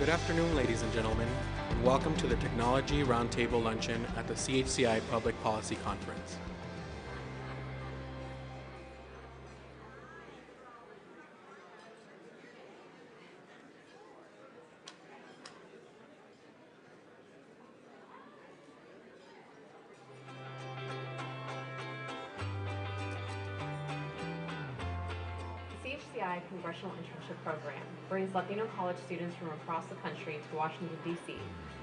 Good afternoon, ladies and gentlemen, and welcome to the Technology Roundtable Luncheon at the CHCI Public Policy Conference. The CHCI Congressional Internship Program brings Latino college students from across the country to Washington, D.C.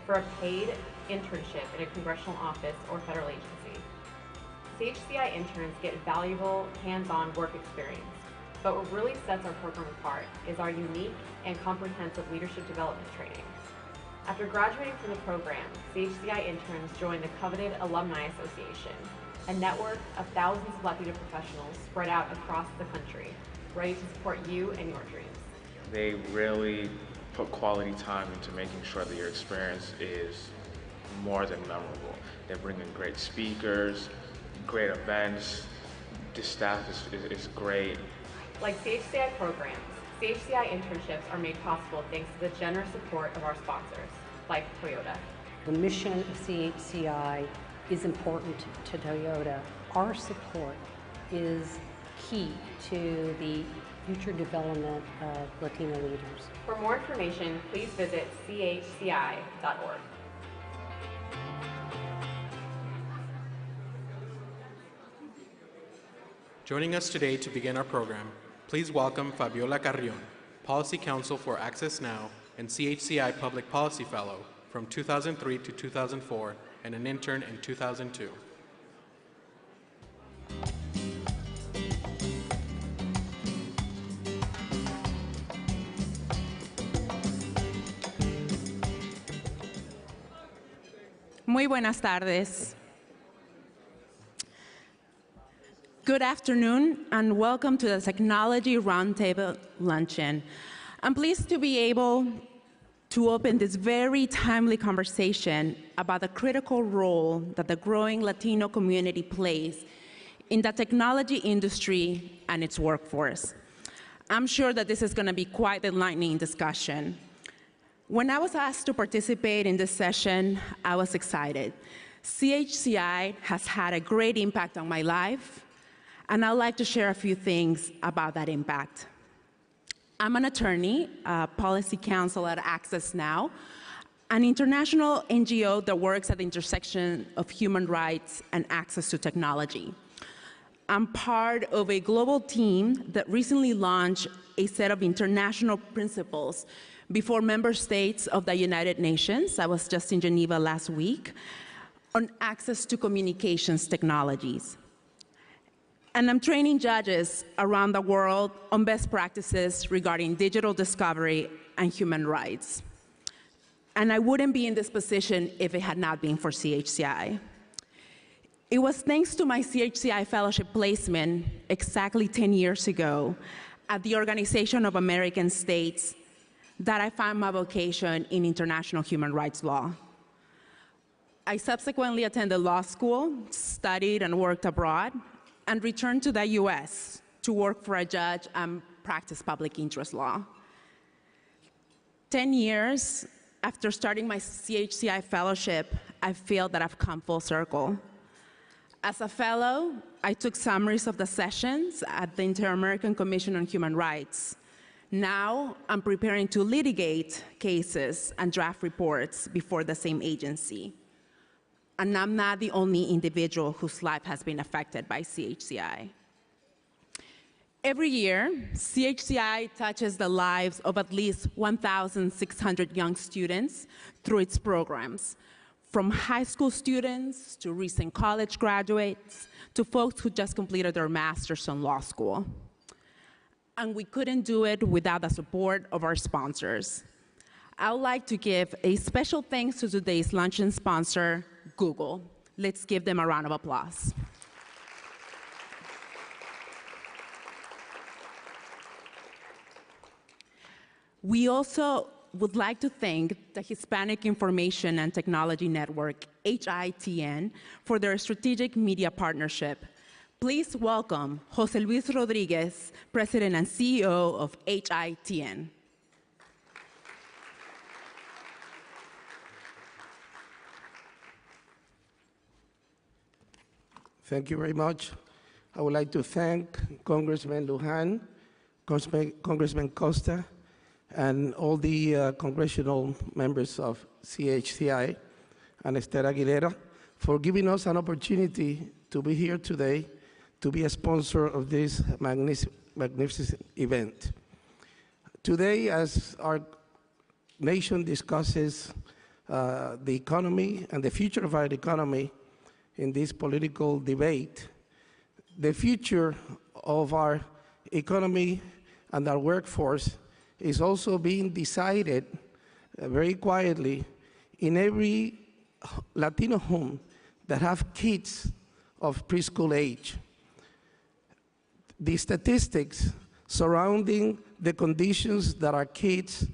for a paid internship in a congressional office or federal agency. CHCI interns get valuable hands-on work experience, but what really sets our program apart is our unique and comprehensive leadership development training. After graduating from the program, CHCI interns join the coveted Alumni Association, a network of thousands of Latino professionals spread out across the country, ready to support you and your dreams. They really put quality time into making sure that your experience is more than memorable. They bring in great speakers, great events. The staff is great. Like CHCI programs, CHCI internships are made possible thanks to the generous support of our sponsors, like Toyota. The mission of CHCI is important to Toyota. Our support is key to the future development of Latino leaders. For more information, please visit chci.org. Joining us today to begin our program, please welcome Fabiola Carrion, Policy Counsel for Access Now and CHCI Public Policy Fellow from 2003 to 2004 and an intern in 2002. Muy buenas tardes. Good afternoon and welcome to the Technology Roundtable Luncheon. I'm pleased to be able to open this very timely conversation about the critical role that the growing Latino community plays in the technology industry and its workforce. I'm sure that this is going to be quite a enlightening discussion. When I was asked to participate in this session, I was excited. CHCI has had a great impact on my life, and I'd like to share a few things about that impact. I'm an attorney, policy counsel at Access Now, an international NGO that works at the intersection of human rights and access to technology. I'm part of a global team that recently launched a set of international principles before member states of the United Nations. I was just in Geneva last week on access to communications technologies. And I'm training judges around the world on best practices regarding digital discovery and human rights. And I wouldn't be in this position if it had not been for CHCI. It was thanks to my CHCI fellowship placement exactly 10 years ago at the Organization of American States that I found my vocation in international human rights law. I subsequently attended law school, studied and worked abroad, and returned to the US to work for a judge and practice public interest law. 10 years after starting my CHCI fellowship, I feel that I've come full circle. As a fellow, I took summaries of the sessions at the Inter-American Commission on Human Rights. Now, I'm preparing to litigate cases and draft reports before the same agency. And I'm not the only individual whose life has been affected by CHCI. Every year, CHCI touches the lives of at least 1,600 young students through its programs, from high school students to recent college graduates to folks who just completed their master's in law school. And we couldn't do it without the support of our sponsors. I would like to give a special thanks to today's luncheon sponsor, Google. Let's give them a round of applause. We also would like to thank the Hispanic Information and Technology Network, HITN, for their strategic media partnership. Please welcome Jose Luis Rodriguez, President and CEO of HITN. Thank you very much. I would like to thank Congressman Luján, Congressman Costa, and all the congressional members of CHCI and Esther Aguilera for giving us an opportunity to be here today to be a sponsor of this magnificent event. Today, as our nation discusses the economy and the future of our economy in this political debate, the future of our economy and our workforce is also being decided very quietly in every Latino home that have kids of preschool age. The statistics surrounding the conditions that our kids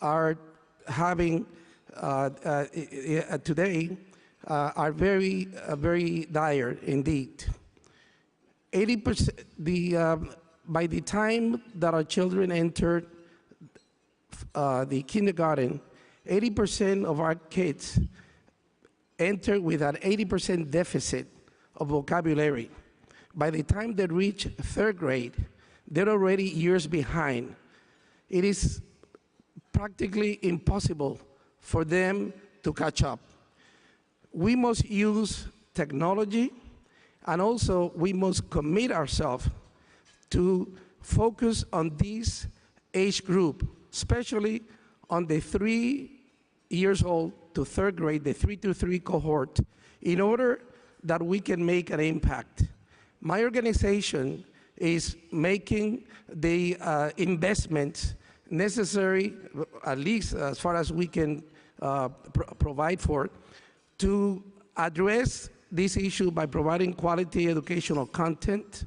are having today are very dire indeed. 80%, by the time that our children enter the kindergarten, 80% of our kids enter with an 80% deficit of vocabulary. By the time they reach third grade, they're already years behind. It is practically impossible for them to catch up. We must use technology, and also we must commit ourselves to focus on this age group, especially on the 3 years old to third grade, the 3 to 3 cohort, in order that we can make an impact. My organization is making the investments necessary, at least as far as we can provide for, to address this issue by providing quality educational content,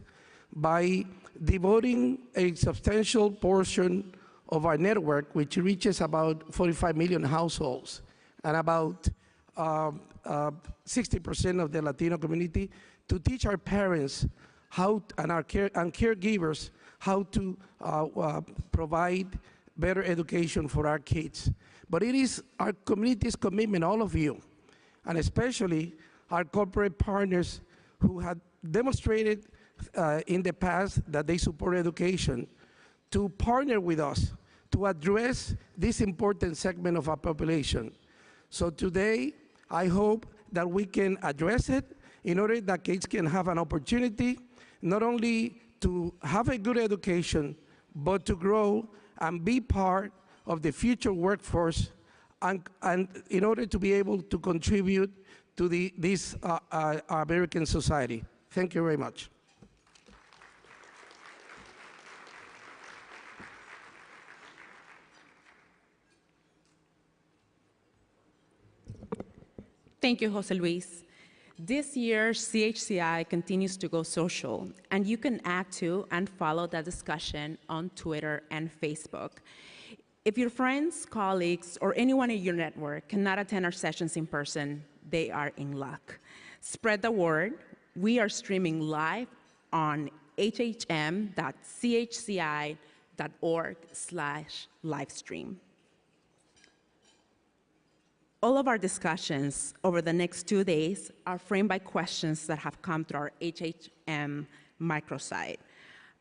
by devoting a substantial portion of our network, which reaches about 45 million households, and about 60% of the Latino community, to teach our parents how, and caregivers how to provide better education for our kids. But it is our community's commitment, all of you, and especially our corporate partners who have demonstrated in the past that they support education, to partner with us to address this important segment of our population. So today, I hope that we can address it in order that kids can have an opportunity not only to have a good education, but to grow and be part of the future workforce, and in order to be able to contribute to this American society. Thank you very much. Thank you, Jose Luis. This year, CHCI continues to go social, and you can add to and follow that discussion on Twitter and Facebook. If your friends, colleagues, or anyone in your network cannot attend our sessions in person, they are in luck. Spread the word. We are streaming live on hhm.chci.org/livestream. All of our discussions over the next 2 days are framed by questions that have come through our HHM microsite.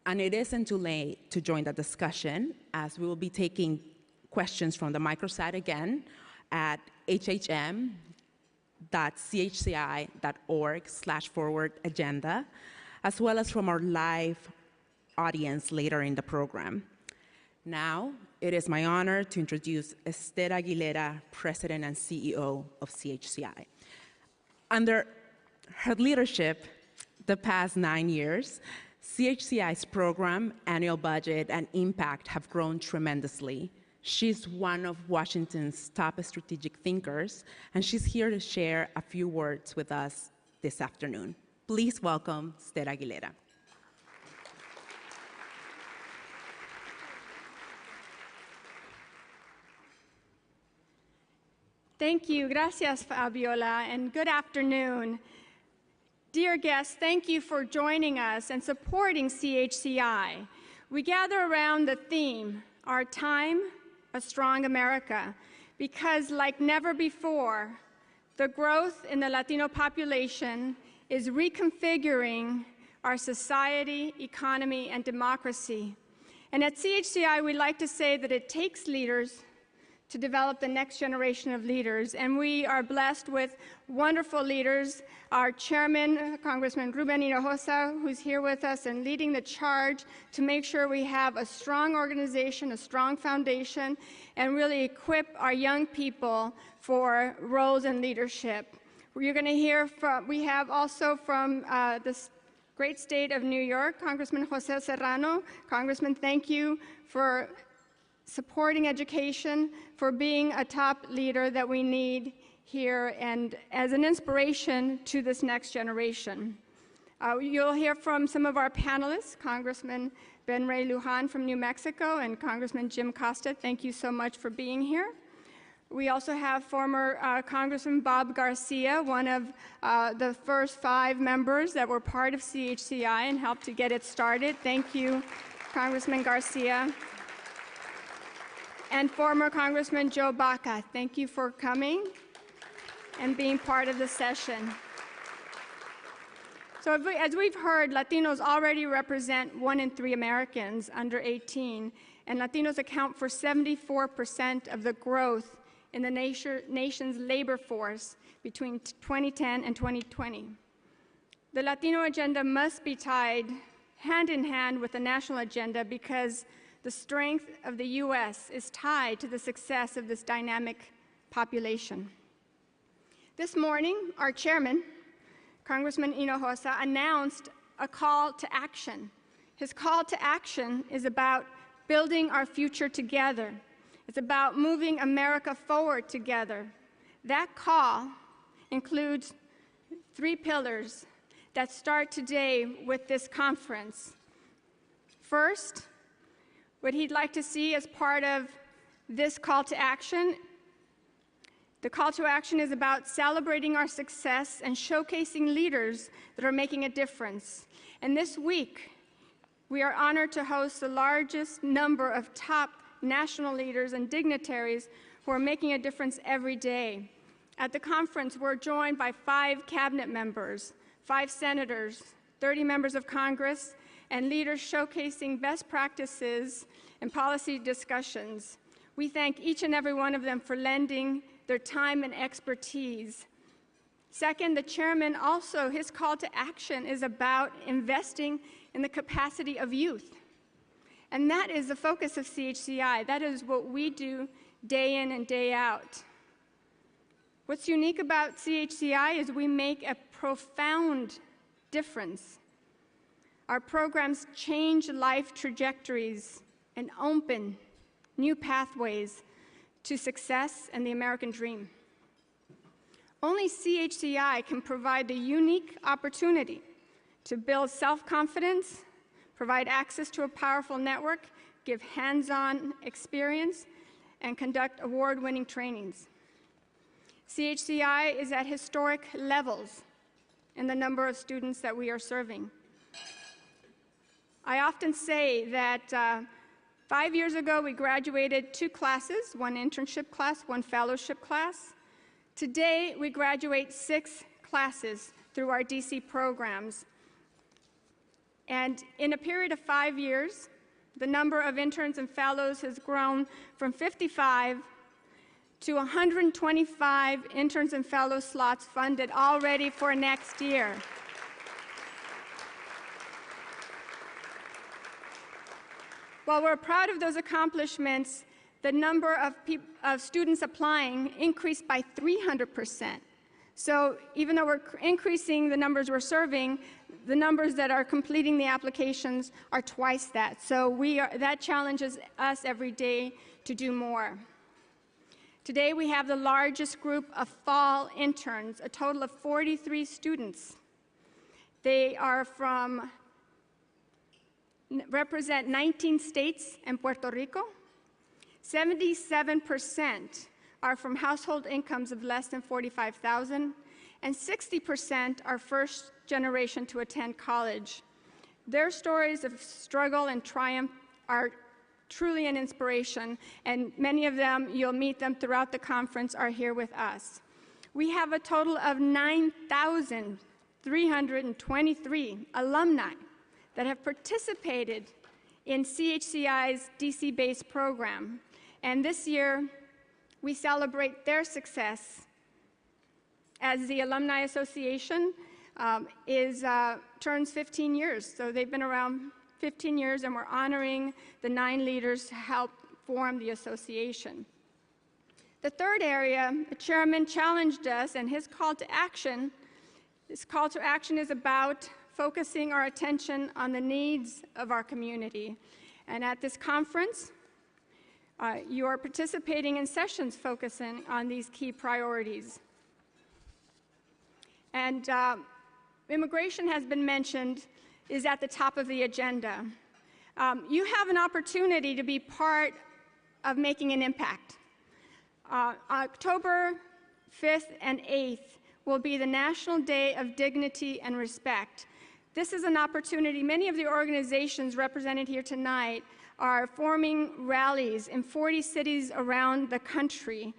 And it isn't too late to join the discussion, as we will be taking questions from the microsite again at hhm.chci.org/forward-agenda, as well as from our live audience later in the program. Now, it is my honor to introduce Esther Aguilera, President and CEO of CHCI. Under her leadership, the past 9 years, CHCI's program, annual budget, and impact have grown tremendously. She's one of Washington's top strategic thinkers, and she's here to share a few words with us this afternoon. Please welcome Esther Aguilera. Thank you. Gracias, Fabiola, and good afternoon. Dear guests, thank you for joining us and supporting CHCI. We gather around the theme, Our Time, a Strong America, because like never before, the growth in the Latino population is reconfiguring our society, economy, and democracy. And at CHCI, we like to say that it takes leaders to develop the next generation of leaders. And we are blessed with wonderful leaders. Our chairman, Congressman Ruben Hinojosa, who's here with us and leading the charge to make sure we have a strong organization, a strong foundation, and really equip our young people for roles in leadership. You're going to hear from, we have also from the great state of New York, Congressman Jose Serrano. Congressman, thank you for supporting education, for being a top leader that we need here and as an inspiration to this next generation. You'll hear from some of our panelists, Congressman Ben Ray Luján from New Mexico and Congressman Jim Costa. Thank you so much for being here. We also have former Congressman Bob Garcia, one of the first 5 members that were part of CHCI and helped to get it started. Thank you, Congressman Garcia. And former Congressman Joe Baca, thank you for coming and being part of the session. So as we've heard, Latinos already represent 1 in 3 Americans under 18, and Latinos account for 74% of the growth in the nation's labor force between 2010 and 2020. The Latino agenda must be tied hand in hand with the national agenda because the strength of the U.S. is tied to the success of this dynamic population. This morning, our chairman, Congressman Hinojosa, announced a call to action. His call to action is about building our future together. It's about moving America forward together. That call includes 3 pillars that start today with this conference. First, what he'd like to see as part of this call to action. The call to action is about celebrating our success and showcasing leaders that are making a difference. And this week, we are honored to host the largest number of top national leaders and dignitaries who are making a difference every day. At the conference, we're joined by 5 cabinet members, 5 senators, 30 members of Congress, and leaders showcasing best practices and policy discussions. We thank each and every one of them for lending their time and expertise. Second, the chairman also, his call to action is about investing in the capacity of youth. And that is the focus of CHCI. That is what we do day in and day out. What's unique about CHCI is we make a profound difference. Our programs change life trajectories and open new pathways to success and the American dream. Only CHCI can provide the unique opportunity to build self-confidence, provide access to a powerful network, give hands-on experience, and conduct award-winning trainings. CHCI is at historic levels in the number of students that we are serving. I often say that 5 years ago, we graduated 2 classes, 1 internship class, 1 fellowship class. Today, we graduate 6 classes through our DC programs. And in a period of 5 years, the number of interns and fellows has grown from 55 to 125 interns and fellow slots funded already for next year. While we're proud of those accomplishments, the number of students applying increased by 300%. So even though we're increasing the numbers we're serving, the numbers that are completing the applications are twice that. So that challenges us every day to do more. Today we have the largest group of fall interns, a total of 43 students. They are represent 19 states and Puerto Rico. 77% are from household incomes of less than $45,000, and 60% are first generation to attend college. Their stories of struggle and triumph are truly an inspiration, and many of them, you'll meet them throughout the conference, are here with us. We have a total of 9,000 323 alumni that have participated in CHCI's DC-based program. And this year, we celebrate their success as the Alumni Association turns 15 years. So they've been around 15 years, and we're honoring the 9 leaders who helped form the association. The third area, the chairman challenged us, and his call to action is about focusing our attention on the needs of our community. And at this conference, you are participating in sessions focusing on these key priorities. And immigration has been mentioned, is at the top of the agenda. You have an opportunity to be part of making an impact. October 5th and 8th will be the National Day of Dignity and Respect. This is an opportunity. Many of the organizations represented here tonight are forming rallies in 40 cities around the country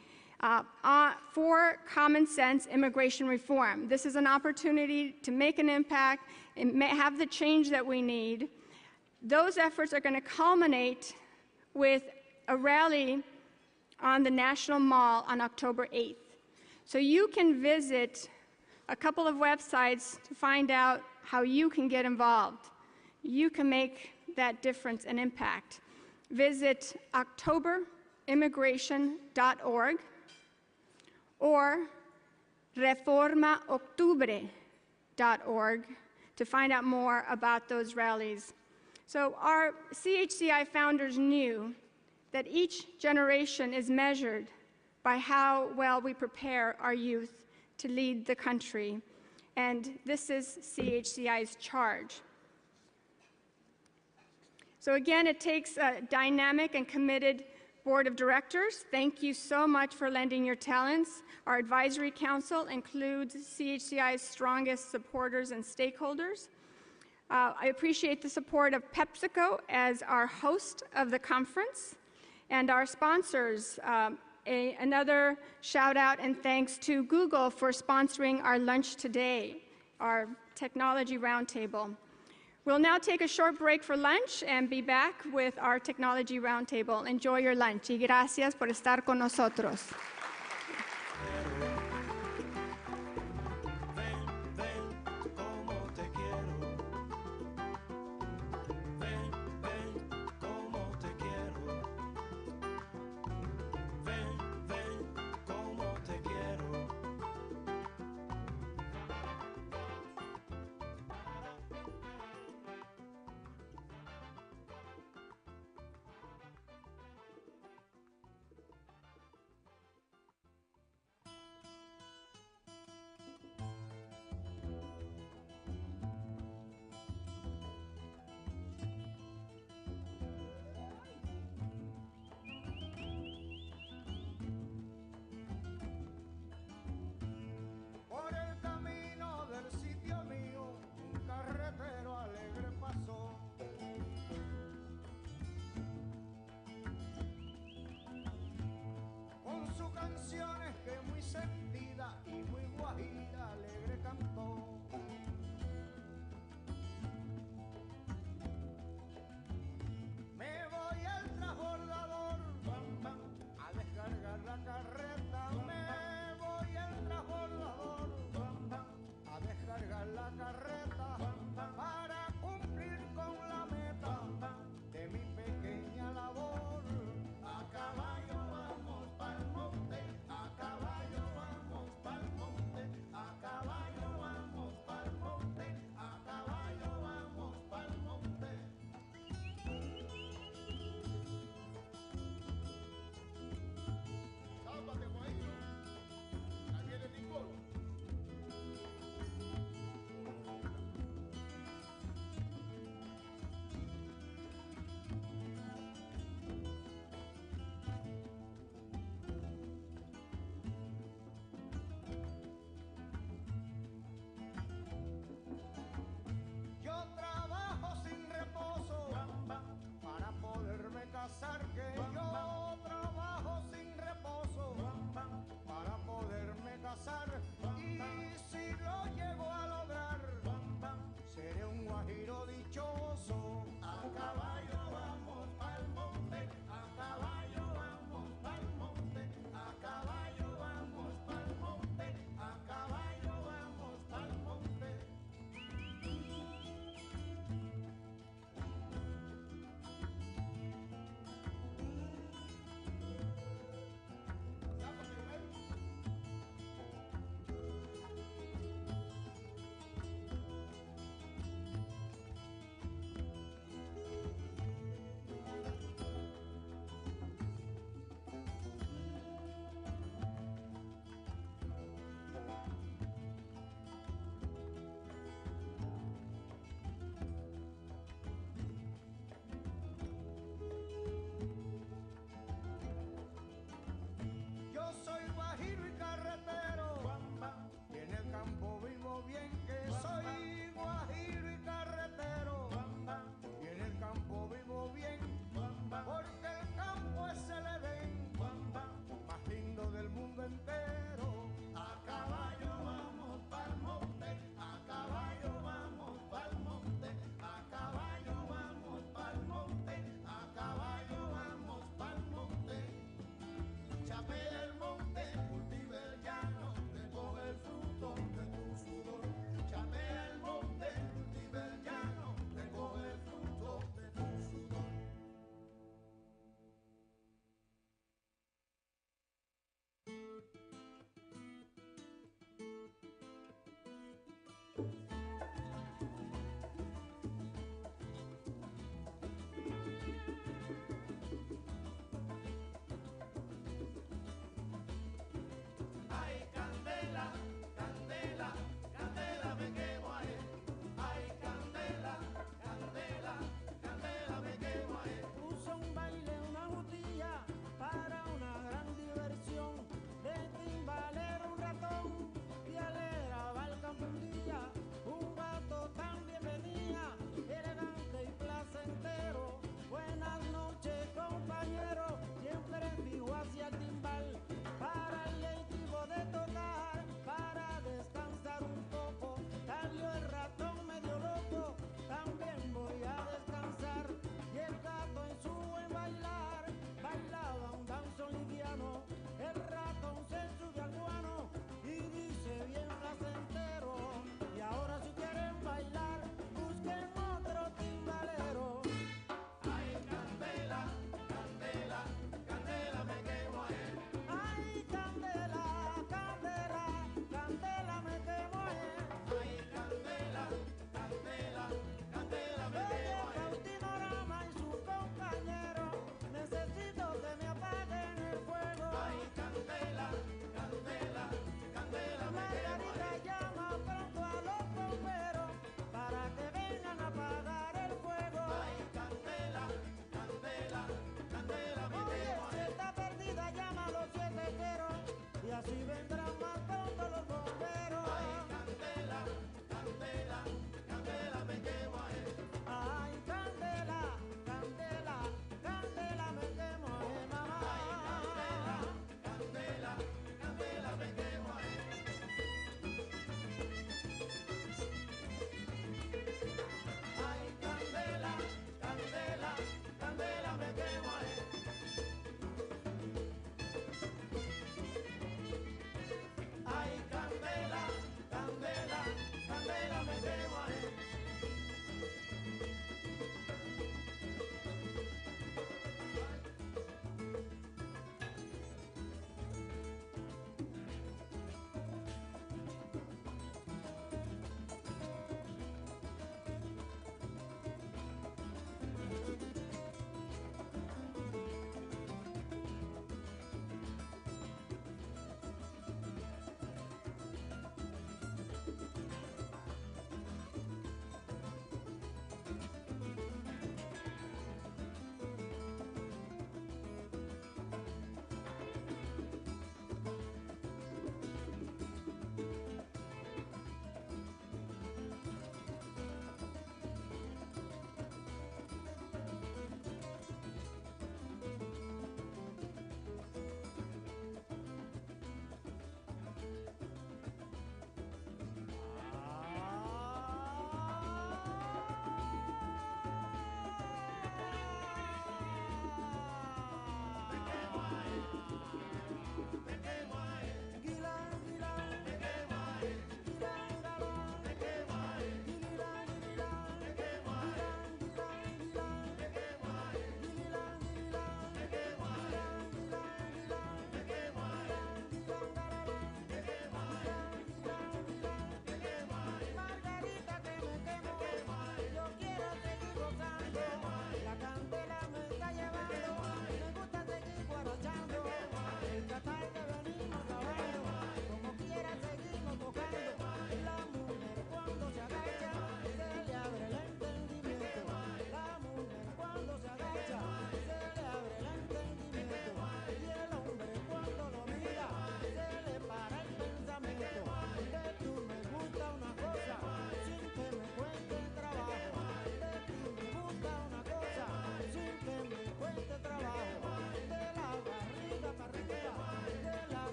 for common sense immigration reform. This is an opportunity to make an impact and have the change that we need. Those efforts are going to culminate with a rally on the National Mall on October 8th. So you can visit a couple of websites to find out how you can get involved. You can make that difference and impact. Visit octoberimmigration.org or reformaoctubre.org to find out more about those rallies. So our CHCI founders knew that each generation is measured by how well we prepare our youth to lead the country. And this is CHCI's charge. So again, it takes a dynamic and committed board of directors. Thank you so much for lending your talents. Our advisory council includes CHCI's strongest supporters and stakeholders. I appreciate the support of PepsiCo as our host of the conference, and our sponsors. Another shout out and thanks to Google for sponsoring our lunch today, our Technology Roundtable. We'll now take a short break for lunch and be back with our Technology Roundtable. Enjoy your lunch y gracias por estar con nosotros. Que muy sentida y muy guajira alegre cantó. Me voy al transbordador a descargar la carreta. Me voy al transbordador a descargar la carreta para cumplir con la meta de mi pequeña labor. A caballo vamos pa'l monte, a caballo vamos.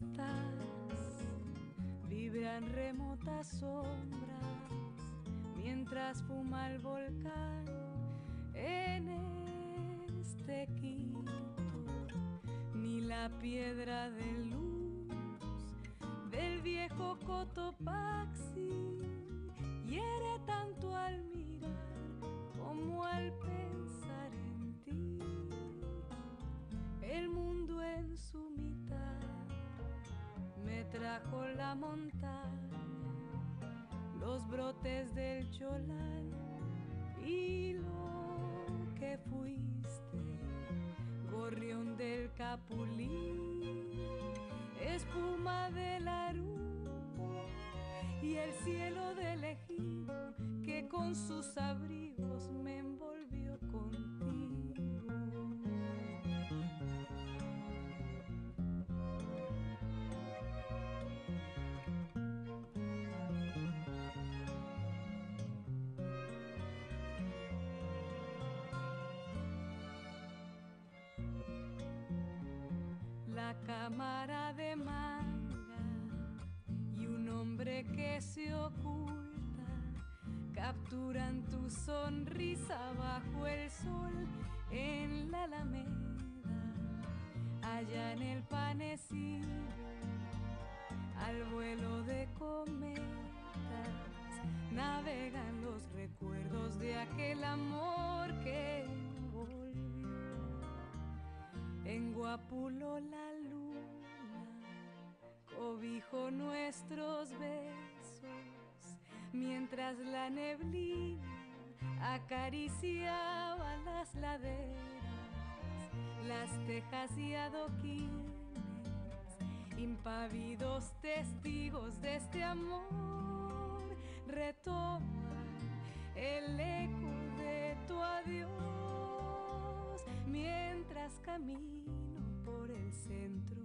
estás? Vibran remotas sombras mientras fuma el volcán en este Quito. Ni la piedra de luz del viejo Cotopaxi hiere tanto al mirar como al pensar en ti. El mundo en su mitad me trajo la montaña, los brotes del Cholán y lo que fuiste, gorrión del Capulí, espuma del Arupo y el cielo del Ejido que con sus abrigos me envolvió contigo. La cámara de manga y un hombre que se oculta capturan tu sonrisa bajo el sol en la Alameda, allá en el Panecillo, al vuelo de cometas navegan los recuerdos de aquel amor que volvió. En Guapulo la luna cobijó nuestros besos, mientras la neblina acariciaba las laderas, las tejas y adoquines, impávidos testigos de este amor, retoman el eco de tu adiós. Mientras camino por el centro,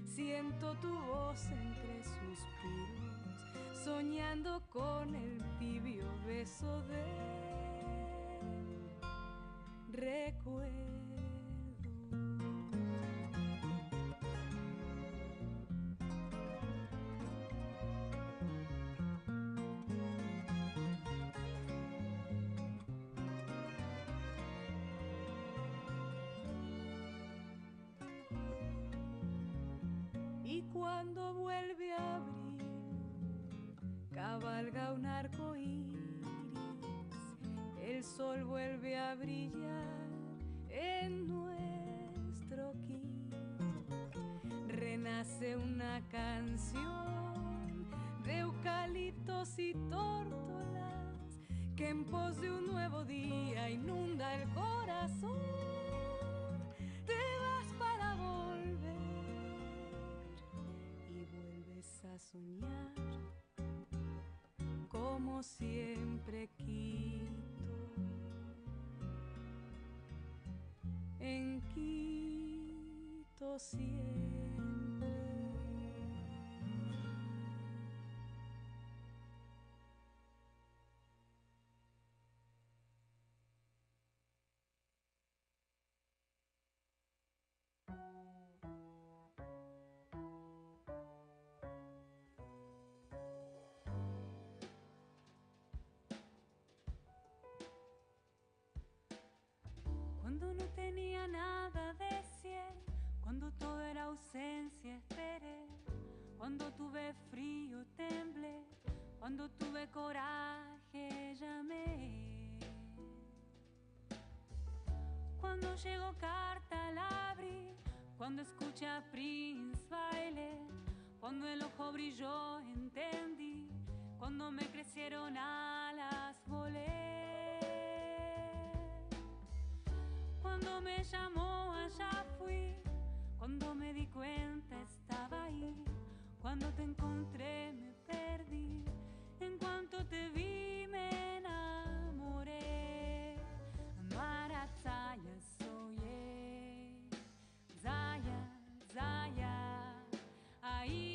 siento tu voz entre suspiros, soñando con el tibio beso del recuerdo. Y cuando vuelve a abrir, cabalga un arco iris, el sol vuelve a brillar en nuestro Quito. Renace una canción de eucaliptos y tórtolas que en pos de un nuevo día inunda el corazón. Te vas para volver y vuelves a soñar como siempre Quito. En Quito siempre. Cuando no tenía nada de 100, cuando todo era ausencia, esperé. Cuando tuve frío, temblé. Cuando tuve coraje, llamé. Cuando llegó carta, la abrí. Cuando escuché a Prince, bailé. Cuando el ojo brilló, entendí. Cuando me crecieron alas, volé. Cuando me llamó, allá fui. Cuando me di cuenta, estaba ahí. Cuando te encontré, me perdí. En cuanto te vi, me enamoré. Marataya soye, Zaya, Zaya, Aingadua.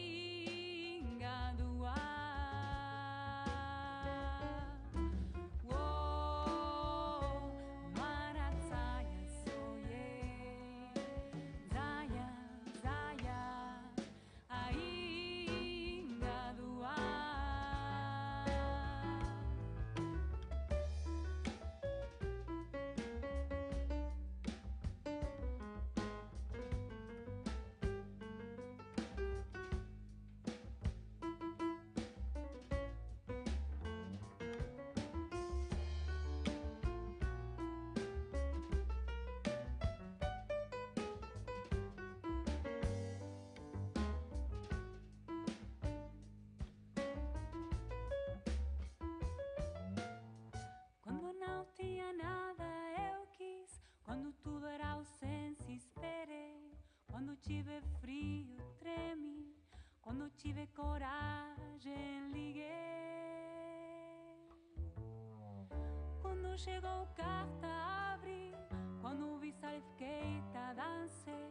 ci ve frio tremi, quando ci ve coragem liguei. Quando chegou carta abri, quando vi salifkeita dancei,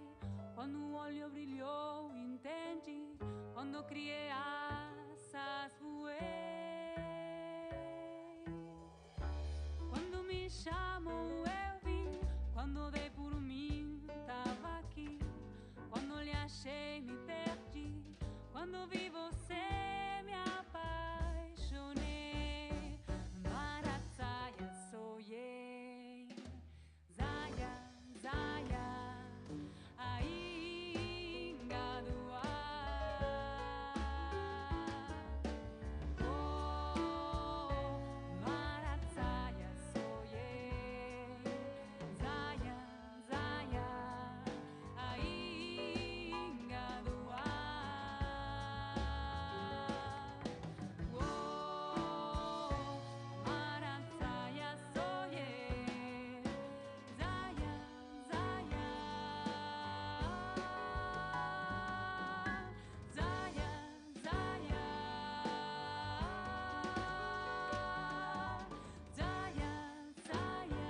quando o olho brilhou entendi, quando criei asas voei. Quando me chamou eu vim, quando dei por mim tava aqui, quando lhe achei me perdi, quando vi você me apaixonei. Maratzaia sonhei, Zaya, Zaya, ainda do ar. Oh, Maratzaia sonhei, Zaya, Zaya, ainda do ar. Oh, Maratzaia sonhei, Zaya, Zaya, Zaya, Zaya, Zaya, Zaya.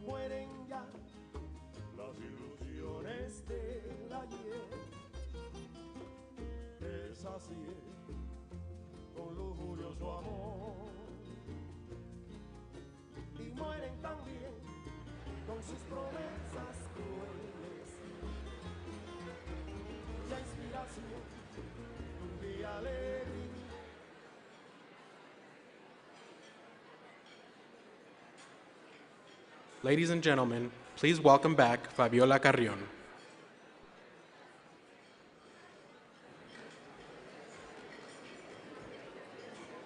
Mueren ya las ilusiones del ayer. Es así, con lujurioso amor. Y mueren también con sus promesas crueles. La inspiración de un día alegre. Ladies and gentlemen, please welcome back Fabiola Carrion.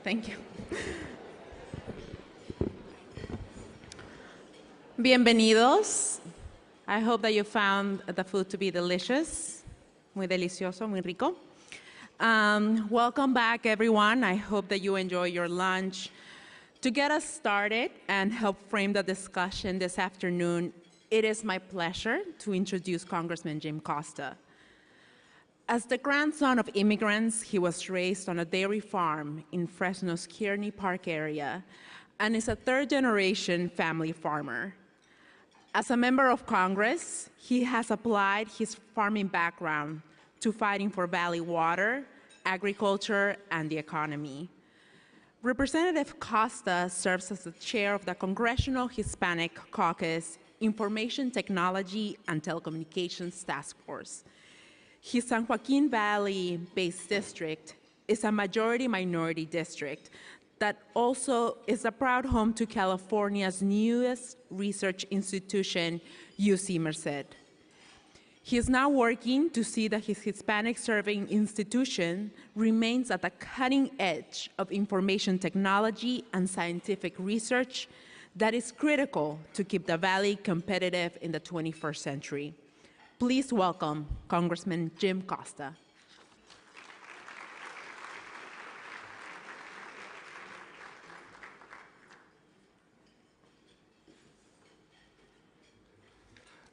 Thank you. Bienvenidos. I hope that you found the food to be delicious. Muy delicioso, muy rico. Welcome back, everyone. I hope that you enjoy your lunch. To get us started and help frame the discussion this afternoon, it is my pleasure to introduce Congressman Jim Costa. As the grandson of immigrants, he was raised on a dairy farm in Fresno's Kearney Park area and is a third-generation family farmer. As a member of Congress, he has applied his farming background to fighting for valley water, agriculture, and the economy. Representative Costa serves as the chair of the Congressional Hispanic Caucus Information Technology and Telecommunications Task Force. His San Joaquin Valley-based district is a majority-minority district that also is a proud home to California's newest research institution, UC Merced. He is now working to see that his Hispanic-serving institution remains at the cutting edge of information technology and scientific research that is critical to keep the Valley competitive in the 21st century. Please welcome Congressman Jim Costa.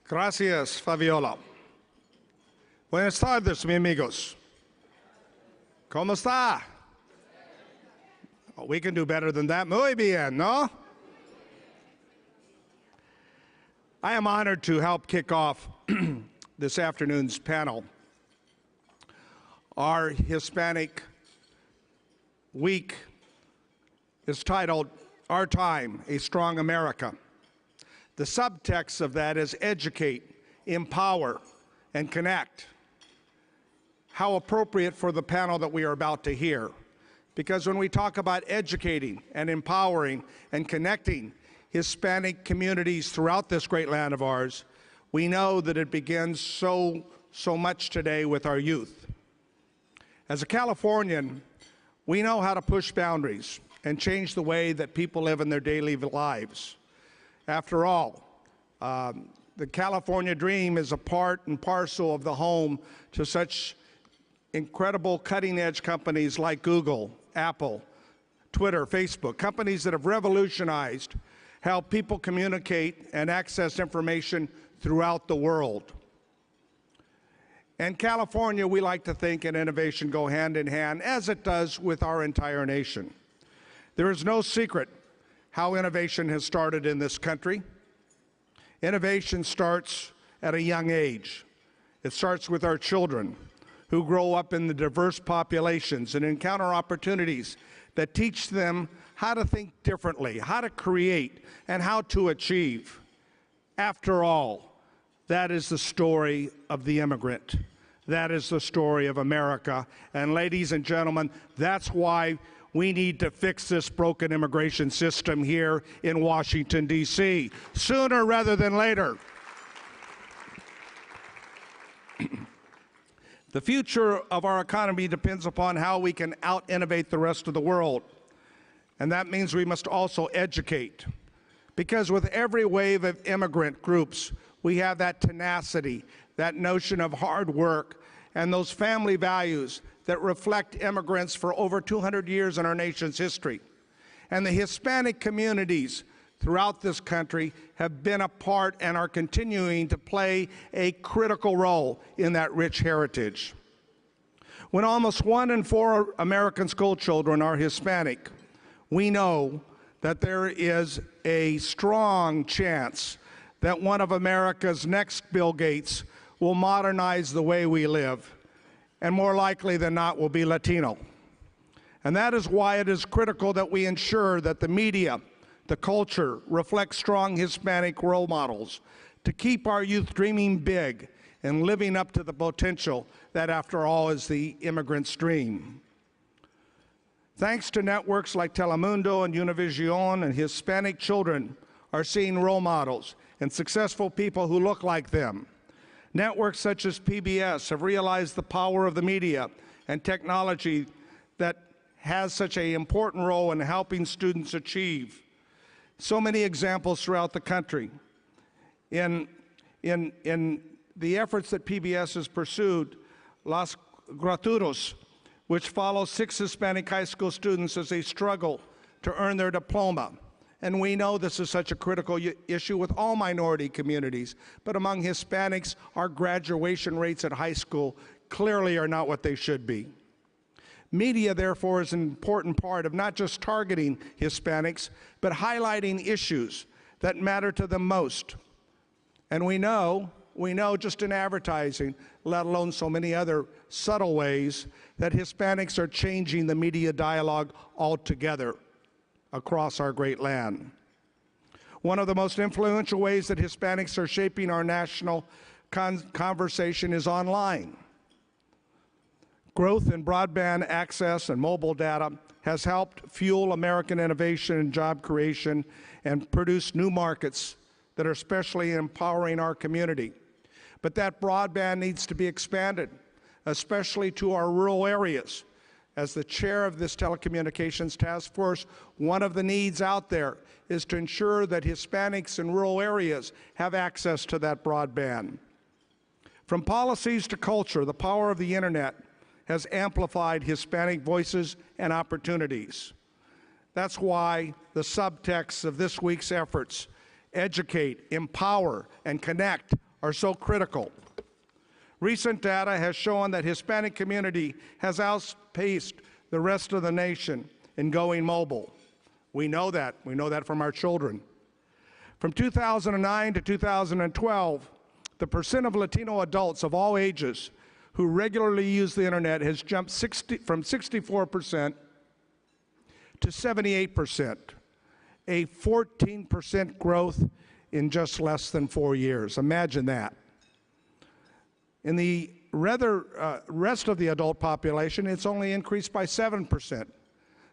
Gracias, Fabiola. Buenas tardes, mis amigos. ¿Cómo está? Oh, we can do better than that. Muy bien, no? I am honored to help kick off this afternoon's panel. Our Hispanic Week is titled, Our Time, A Strong America. The subtext of that is educate, empower, and connect. How appropriate for the panel that we are about to hear, Because when we talk about educating and empowering and connecting Hispanic communities throughout this great land of ours, we know that it begins so much today with our youth. As a Californian, we know how to push boundaries and change the way that people live in their daily lives. After all, the California dream is a part and parcel of the home to such incredible cutting-edge companies like Google, Apple, Twitter, Facebook, companies that have revolutionized how people communicate and access information throughout the world. In California, we like to think and innovation go hand in hand, as it does with our entire nation. There is no secret how innovation has started in this country. Innovation starts at a young age. It starts with our children, who grow up in the diverse populations and encounter opportunities that teach them how to think differently, how to create, and how to achieve. After all, that is the story of the immigrant. That is the story of America. And ladies and gentlemen, that's why we need to fix this broken immigration system here in Washington, D.C., sooner rather than later. The future of our economy depends upon how we can out-innovate the rest of the world. And that means we must also educate. Because with every wave of immigrant groups, we have that tenacity, that notion of hard work, and those family values that reflect immigrants for over 200 years in our nation's history. And the Hispanic communities throughout this country have been a part and are continuing to play a critical role in that rich heritage. When almost 1 in 4 American school children are Hispanic, we know that there is a strong chance that one of America's next Bill Gates will modernize the way we live, and more likely than not will be Latino. And that is why it is critical that we ensure that the media, the culture, reflects strong Hispanic role models to keep our youth dreaming big and living up to the potential that, after all, is the immigrant's dream. Thanks to networks like Telemundo and Univision, and Hispanic children are seeing role models and successful people who look like them. Networks such as PBS have realized the power of the media and technology that has such an important role in helping students achieve. So many examples throughout the country. In the efforts that PBS has pursued, Los Gratuitos, which follows 6 Hispanic high school students as they struggle to earn their diploma. And we know this is such a critical issue with all minority communities, but among Hispanics, our graduation rates at high school clearly are not what they should be. Media, therefore, is an important part of not just targeting Hispanics, but highlighting issues that matter to them most. And we know just in advertising, let alone so many other subtle ways, that Hispanics are changing the media dialogue altogether across our great land. One of the most influential ways that Hispanics are shaping our national conversation is online. Growth in broadband access and mobile data has helped fuel American innovation and job creation and produce new markets that are especially empowering our community. But that broadband needs to be expanded, especially to our rural areas. As the chair of this telecommunications task force, one of the needs out there is to ensure that Hispanics in rural areas have access to that broadband. From policies to culture, the power of the internet has amplified Hispanic voices and opportunities. That's why the subtext of this week's efforts, educate, empower, and connect, are so critical. Recent data has shown that Hispanic community has outpaced the rest of the nation in going mobile. We know that. We know that from our children. From 2009 to 2012, the percent of Latino adults of all ages who regularly use the internet has jumped from 64% to 78%, a 14% growth in just less than 4 years. Imagine that. In the rest of the adult population, it's only increased by 7%.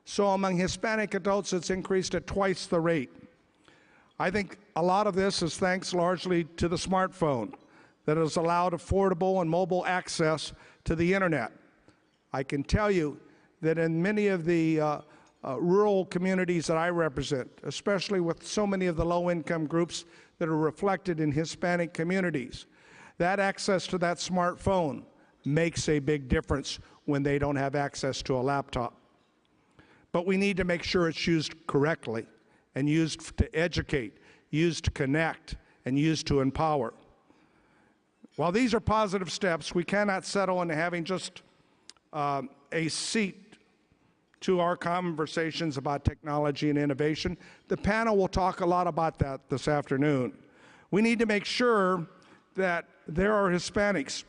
So among Hispanic adults, it's increased at twice the rate. I think a lot of this is thanks largely to the smartphone that has allowed affordable and mobile access to the internet. I can tell you that in many of the rural communities that I represent, especially with so many of the low-income groups that are reflected in Hispanic communities, that access to that smartphone makes a big difference when they don't have access to a laptop. But we need to make sure it's used correctly and used to educate, used to connect, and used to empower. While these are positive steps, we cannot settle into having just a seat to our conversations about technology and innovation. The panel will talk a lot about that this afternoon. We need to make sure that there are Hispanics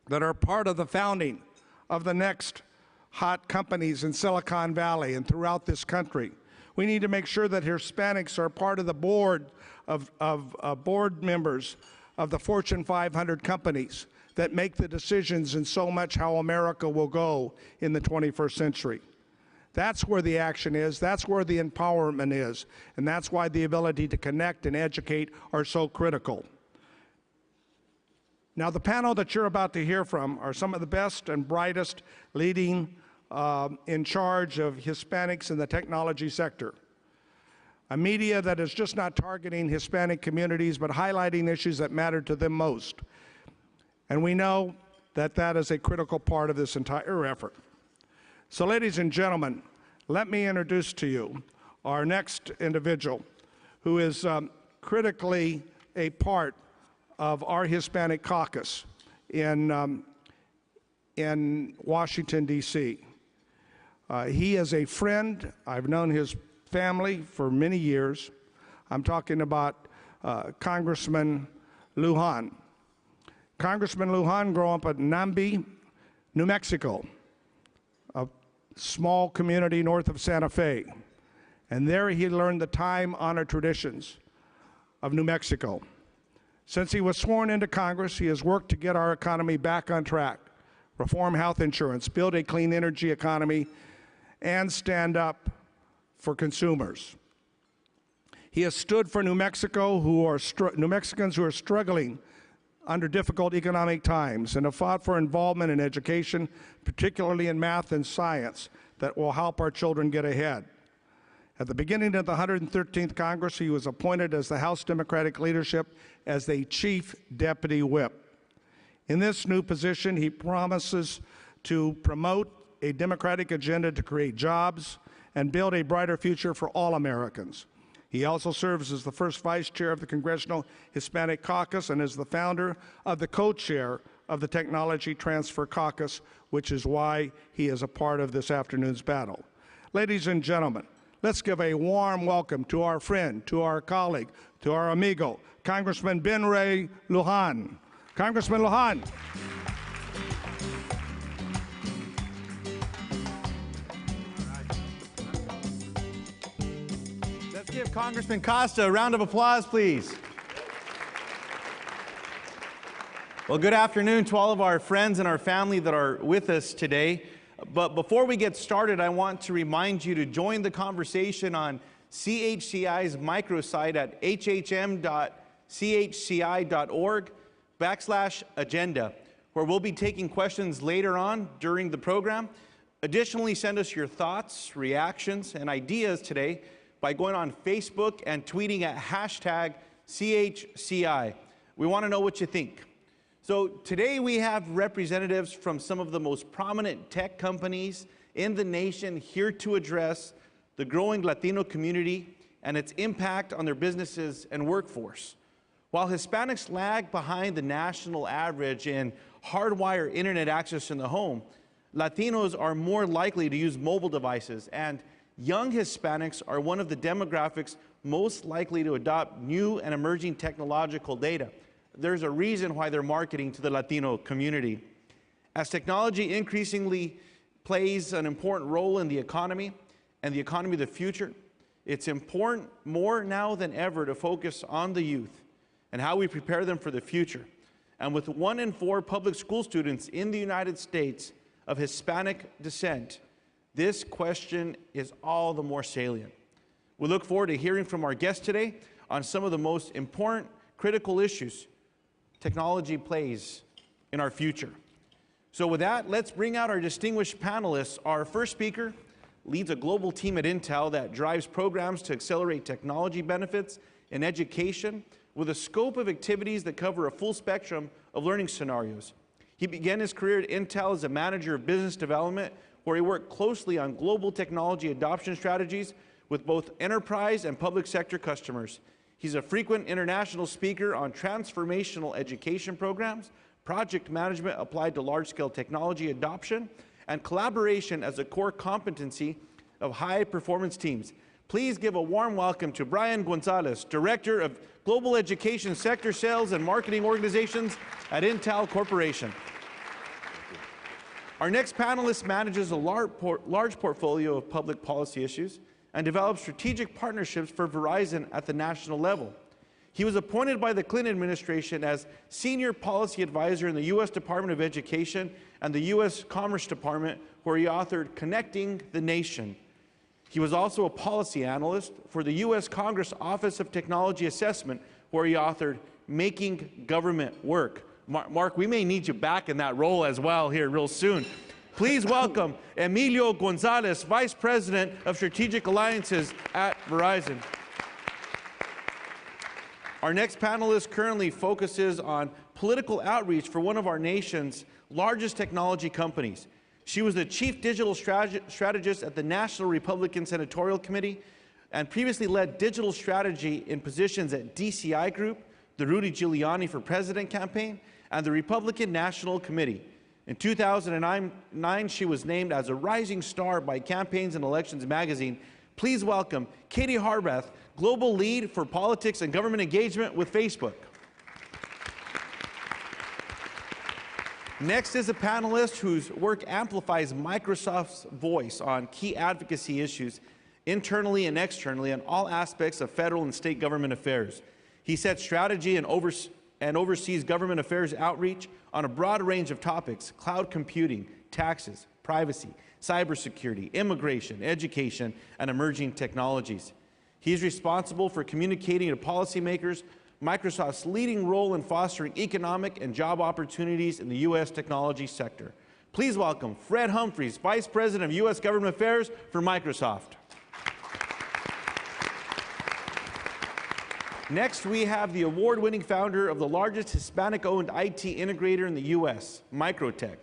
that are part of the founding of the next hot companies in Silicon Valley and throughout this country. We need to make sure that Hispanics are part of the board of board members of the Fortune 500 companies that make the decisions in so much how America will go in the 21st century. That's where the action is, that's where the empowerment is, and that's why the ability to connect and educate are so critical. Now, the panel that you're about to hear from are some of the best and brightest leading in charge of Hispanics in the technology sector. A media that is just not targeting Hispanic communities, but highlighting issues that matter to them most. And we know that that is a critical part of this entire effort. So, ladies and gentlemen, let me introduce to you our next individual who is critically a part of our Hispanic caucus in Washington, D.C. He is a friend. I've known his family for many years. I'm talking about Congressman Luján. Congressman Luján grew up at Nambi, New Mexico, a small community north of Santa Fe. And there he learned the time-honored traditions of New Mexico. Since he was sworn into Congress, he has worked to get our economy back on track, reform health insurance, build a clean energy economy, and stand up for consumers. He has stood for New Mexico New Mexicans who are struggling under difficult economic times and have fought for involvement in education, particularly in math and science, that will help our children get ahead. At the beginning of the 113th Congress, he was appointed as the House Democratic leadership as the Chief Deputy Whip. In this new position, he promises to promote a Democratic agenda to create jobs and build a brighter future for all Americans. He also serves as the first vice chair of the Congressional Hispanic Caucus and is the founder of the co-chair of the Technology Transfer Caucus, which is why he is a part of this afternoon's battle. Ladies and gentlemen, let's give a warm welcome to our friend, to our colleague, to our amigo, Congressman Ben Ray Luján. Congressman Luján. Let's give Congressman Costa a round of applause, please. Well, good afternoon to all of our friends and our family that are with us today. But before we get started, I want to remind you to join the conversation on CHCI's microsite at hhm.chci.org/agenda, where we'll be taking questions later on during the program. Additionally, send us your thoughts, reactions, and ideas today by going on Facebook and tweeting at #CHCI. We want to know what you think. So today we have representatives from some of the most prominent tech companies in the nation here to address the growing Latino community and its impact on their businesses and workforce. While Hispanics lag behind the national average in hardwired internet access in the home, Latinos are more likely to use mobile devices, and young Hispanics are one of the demographics most likely to adopt new and emerging technological data. There's a reason why they're marketing to the Latino community. As technology increasingly plays an important role in the economy and the economy of the future, it's important more now than ever to focus on the youth and how we prepare them for the future. And with 1 in 4 public school students in the United States of Hispanic descent, this question is all the more salient. We look forward to hearing from our guests today on some of the most important, critical issues technology plays in our future. So with that, let's bring out our distinguished panelists. Our first speaker leads a global team at Intel that drives programs to accelerate technology benefits in education with a scope of activities that cover a full spectrum of learning scenarios. He began his career at Intel as a manager of business development, where he worked closely on global technology adoption strategies with both enterprise and public sector customers. He's a frequent international speaker on transformational education programs, project management applied to large-scale technology adoption, and collaboration as a core competency of high-performance teams. Please give a warm welcome to Brian Gonzalez, Director of Global Education Sector Sales and Marketing Organizations at Intel Corporation. Our next panelist manages a large portfolio of public policy issues and develops strategic partnerships for Verizon at the national level. He was appointed by the Clinton administration as Senior Policy Advisor in the U.S. Department of Education and the U.S. Commerce Department, where he authored Connecting the Nation. He was also a policy analyst for the U.S. Congress Office of Technology Assessment, where he authored Making Government Work. Mark, we may need you back in that role as well here real soon. Please welcome Emilio Gonzalez, Vice President of Strategic Alliances at Verizon. Our next panelist currently focuses on political outreach for one of our nation's largest technology companies. She was the Chief Digital Strategist at the National Republican Senatorial Committee and previously led digital strategy in positions at DCI Group, the Rudy Giuliani for President campaign, and the Republican National Committee. In 2009, she was named as a rising star by Campaigns and Elections magazine. Please welcome Katie Harbath, Global Lead for Politics and Government Engagement with Facebook. Next is a panelist whose work amplifies Microsoft's voice on key advocacy issues internally and externally on all aspects of federal and state government affairs. He sets strategy and oversees government affairs outreach on a broad range of topics: cloud computing, taxes, privacy, cybersecurity, immigration, education, and emerging technologies. He's responsible for communicating to policymakers Microsoft's leading role in fostering economic and job opportunities in the U.S. technology sector. Please welcome Fred Humphries, Vice President of U.S. Government Affairs for Microsoft. Next, we have the award-winning founder of the largest Hispanic-owned IT integrator in the U.S., MicroTech,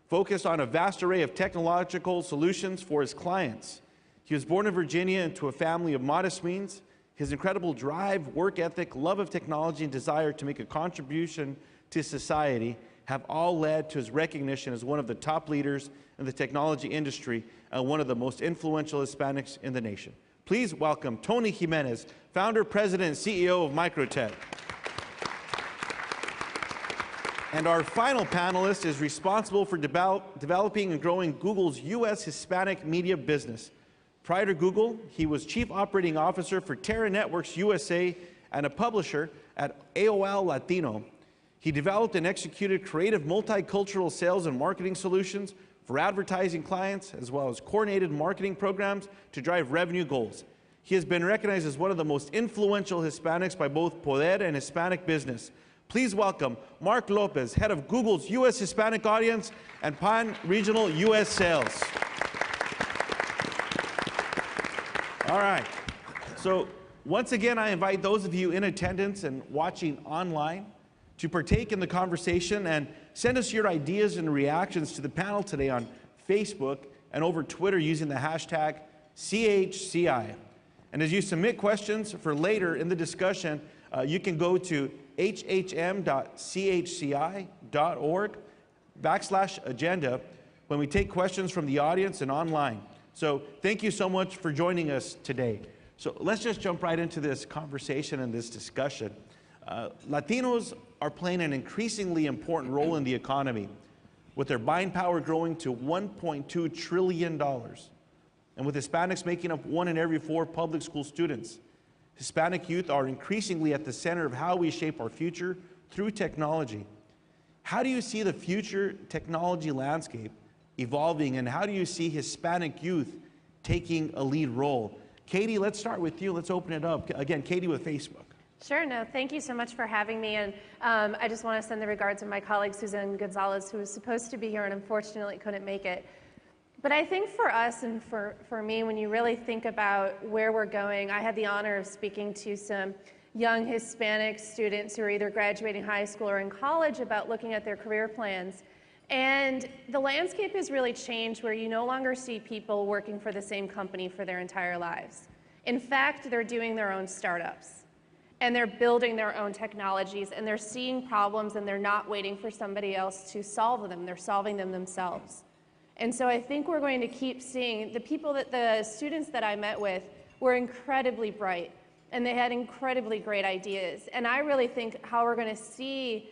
focused on a vast array of technological solutions for his clients. He was born in Virginia into a family of modest means. His incredible drive, work ethic, love of technology, and desire to make a contribution to society have all led to his recognition as one of the top leaders in the technology industry and one of the most influential Hispanics in the nation. Please welcome Tony Jimenez, founder, president, and CEO of MicroTech. And our final panelist is responsible for developing and growing Google's U.S. Hispanic media business. Prior to Google, he was Chief Operating Officer for Terra Networks USA and a publisher at AOL Latino. He developed and executed creative multicultural sales and marketing solutions for advertising clients, as well as coordinated marketing programs to drive revenue goals. He has been recognized as one of the most influential Hispanics by both Poder and Hispanic Business. Please welcome Mark López, head of Google's U.S. Hispanic audience and pan-regional U.S. sales. All right, so once again, I invite those of you in attendance and watching online to partake in the conversation and send us your ideas and reactions to the panel today on Facebook and over Twitter using the hashtag CHCI. And as you submit questions for later in the discussion, you can go to hhm.chci.org/agenda when we take questions from the audience and online. So thank you so much for joining us today. So let's just jump right into this conversation and this discussion. Latinos are playing an increasingly important role in the economy, with their buying power growing to $1.2 trillion. And with Hispanics making up 1 in every 4 public school students, Hispanic youth are increasingly at the center of how we shape our future through technology. How do you see the future technology landscape evolving, and how do you see Hispanic youth taking a lead role? Katie, let's start with you. Let's open it up. Again, Katie with Facebook. Sure, no, thank you so much for having me. And I just want to send the regards of my colleague, Susan Gonzalez, who was supposed to be here and unfortunately couldn't make it. But I think for us and for me, when you really think about where we're going, I had the honor of speaking to some young Hispanic students who are either graduating high school or in college about looking at their career plans. And the landscape has really changed where you no longer see people working for the same company for their entire lives. In fact, they're doing their own startups. And they're building their own technologies, and they're seeing problems, and they're not waiting for somebody else to solve them. They're solving them themselves. And so I think we're going to keep seeing the students that I met with were incredibly bright, and they had incredibly great ideas. And I really think how we're going to see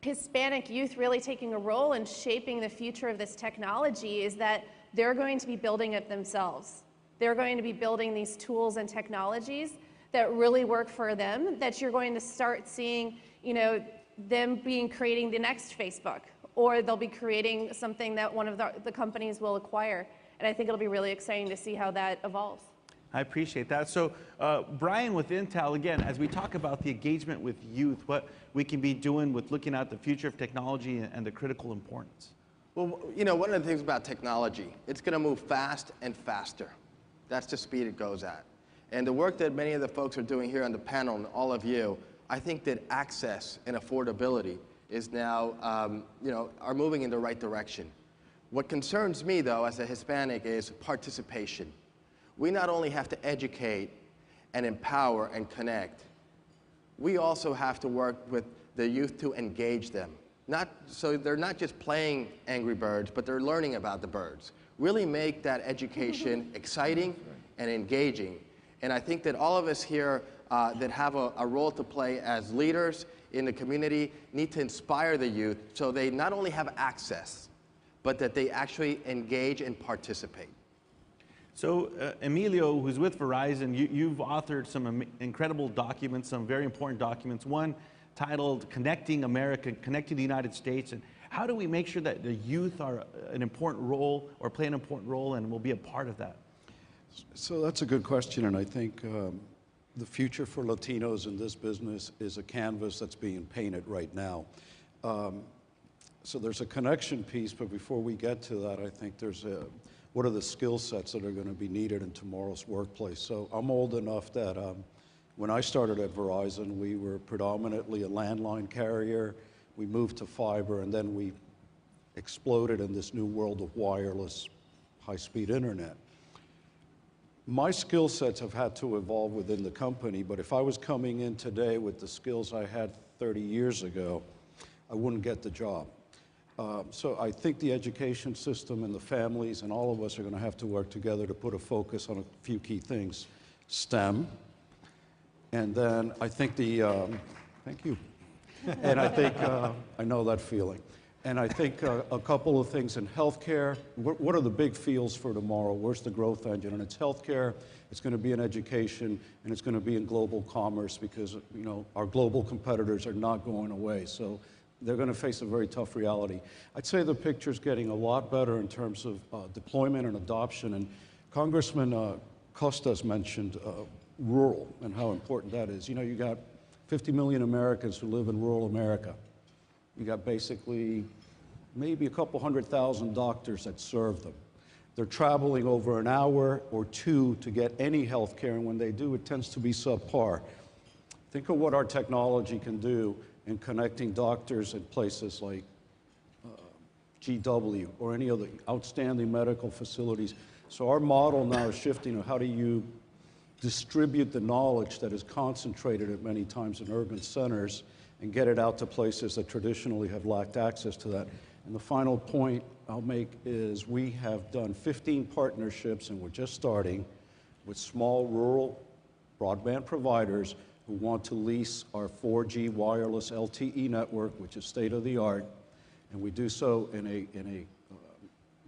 Hispanic youth really taking a role in shaping the future of this technology is that they're going to be building it themselves. They're going to be building these tools and technologies that really work for them, that you're going to start seeing, them creating the next Facebook, or they'll be creating something that one of the companies will acquire. And I think it'll be really exciting to see how that evolves. I appreciate that. So, Brian with Intel, again, as we talk about the engagement with youth, what we can be doing with looking at the future of technology and the critical importance. Well, one of the things about technology, it's going to move fast and faster. That's the speed it goes at. And the work that many of the folks are doing here on the panel, and all of you, I think that access and affordability is now, are moving in the right direction. What concerns me, though, as a Hispanic, is participation. We not only have to educate and empower and connect, we also have to work with the youth to engage them. So they're not just playing Angry Birds, but they're learning about the birds. Really make that education exciting and engaging. And I think that all of us here that have a role to play as leaders in the community need to inspire the youth so they not only have access, but that they actually engage and participate. So Emilio, who's with Verizon, you've authored some incredible documents, some very important documents, one titled Connecting America, Connecting the United States. And how do we make sure that the youth are an important role or play an important role and will be a part of that? So that's a good question, and I think the future for Latinos in this business is a canvas that's being painted right now. So there's a connection piece, but before we get to that, I think there's what are the skill sets that are going to be needed in tomorrow's workplace? So I'm old enough that when I started at Verizon, we were predominantly a landline carrier. We moved to fiber, and then we exploded in this new world of wireless high-speed internet. My skill sets have had to evolve within the company, but if I was coming in today with the skills I had 30 years ago, I wouldn't get the job. So I think the education system and the families and all of us are going to have to work together to put a focus on a few key things. STEM, and then I think thank you. And I think, I know that feeling. And I think a couple of things in healthcare. What are the big fields for tomorrow? Where's the growth engine? And it's healthcare, it's going to be in education, and it's going to be in global commerce because our global competitors are not going away. So they're going to face a very tough reality. I'd say the picture's getting a lot better in terms of deployment and adoption. And Congressman Costa's mentioned rural and how important that is. You got 50 million Americans who live in rural America. You got basically maybe a couple 100,000 doctors that serve them. They're traveling over an hour or two to get any health care, and when they do, it tends to be subpar. Think of what our technology can do in connecting doctors in places like GW or any other outstanding medical facilities. So our model now is shifting to how do you distribute the knowledge that is concentrated at many times in urban centers and get it out to places that traditionally have lacked access to that. And the final point I'll make is we have done 15 partnerships, and we're just starting, with small rural broadband providers who want to lease our 4G wireless LTE network, which is state-of-the-art, and we do so in a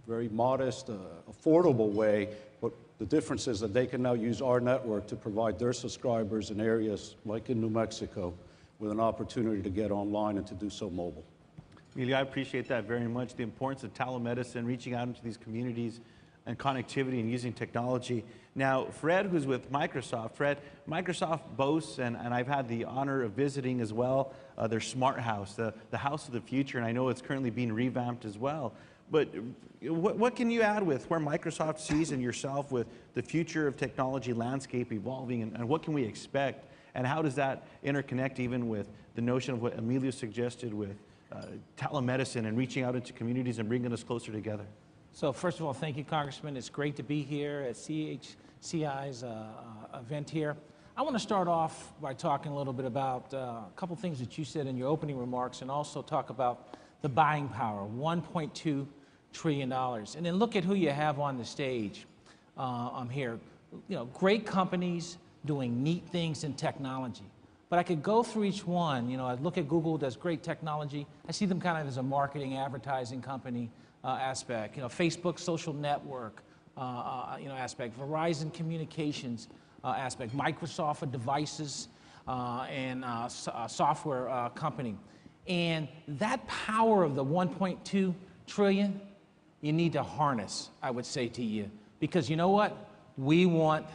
very modest, affordable way, but the difference is that they can now use our network to provide their subscribers in areas like in New Mexico with an opportunity to get online and to do so mobile. Emilio, I appreciate that very much, the importance of telemedicine, reaching out into these communities and connectivity and using technology. Now, Fred, who's with Microsoft, Microsoft boasts, and I've had the honor of visiting as well, their smart house, the house of the future, and I know it's currently being revamped as well. But what can you add with where Microsoft sees and yourself with the future of technology landscape evolving, and what can we expect? And how does that interconnect even with the notion of what Emilio suggested with telemedicine and reaching out into communities and bringing us closer together? So first of all, thank you, Congressman. It's great to be here at CHCI's event here. I want to start off by talking a little bit about a couple things that you said in your opening remarks, and also talk about the buying power, $1.2 trillion. And then look at who you have on the stage here. You know, great companies doing neat things in technology. But I could go through each one. You know, I look at Google, does great technology. I see them kind of as a marketing, advertising company aspect. You know, Facebook, social network aspect. Verizon, communications aspect. Microsoft, devices and software company. And that power of the 1.2 trillion, you need to harness, I would say to you. Because you know what? We want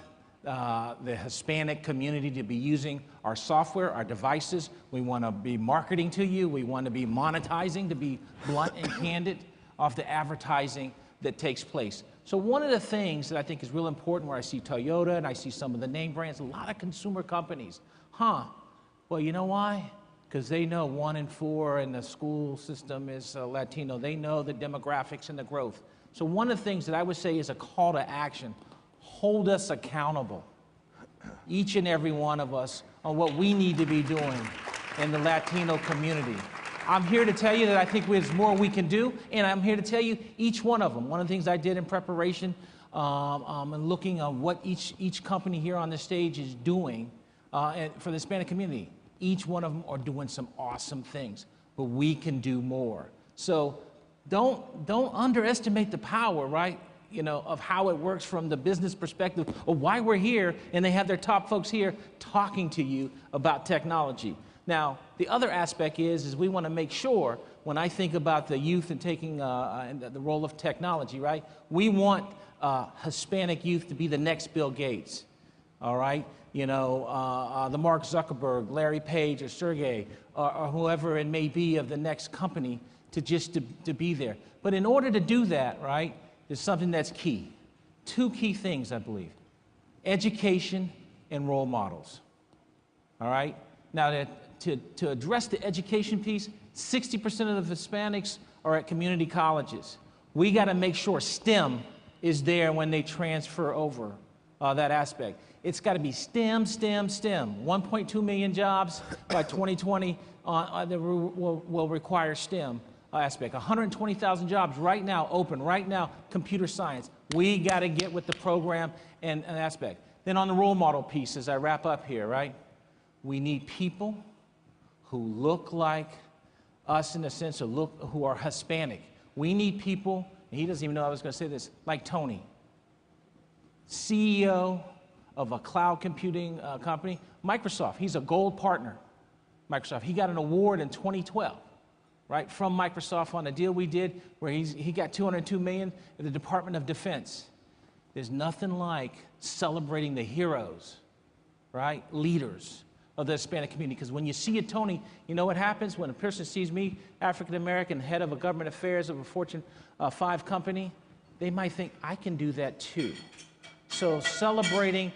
the Hispanic community to be using our software, our devices. We want to be marketing to you. We want to be monetizing, to be blunt and candid, off the advertising that takes place. So one of the things that I think is real important, where I see Toyota and I see some of the name brands, a lot of consumer companies. Well, you know why? Because they know 1 in 4 in the school system is Latino. They know the demographics and the growth. So one of the things that I would say is a call to action. Hold us accountable, each and every one of us, on what we need to be doing in the Latino community. I'm here to tell you that I think there's more we can do, and I'm here to tell you each one of them. One of the things I did in preparation and looking at what each company here on the stage is doing for the Hispanic community, each one of them are doing some awesome things, but we can do more. So don't underestimate the power, right? You know, of how it works from the business perspective, or why we're here, and they have their top folks here talking to you about technology. Now, the other aspect is we want to make sure, when I think about the youth and taking the role of technology, right? We want Hispanic youth to be the next Bill Gates, all right? You know, the Mark Zuckerberg, Larry Page, or Sergey, or whoever it may be of the next company, to be there. But in order to do that, right, there's something that's key. 2 key things, I believe: education and role models. All right? Now, to address the education piece, 60% of the Hispanics are at community colleges. We got to make sure STEM is there when they transfer over that aspect. It's got to be STEM, STEM, STEM. 1.2 million jobs by 2020 that will require STEM aspect. 120,000 jobs right now open, right now, computer science. We got to get with the program and aspect. Then on the role model piece, as I wrap up here, right? We need people who look like us, in the sense of who are Hispanic. We need people, and he doesn't even know I was going to say this, like Tony, CEO of a cloud computing company, Microsoft. He's a gold partner, Microsoft. He got an award in 2012, right, from Microsoft on a deal we did where he got $202 million in the Department of Defense. There's nothing like celebrating the heroes, right, leaders of the Hispanic community. Because when you see a Tony, you know what happens when a person sees me, African American, head of a government affairs of a Fortune 5 company, they might think, I can do that too. So celebrating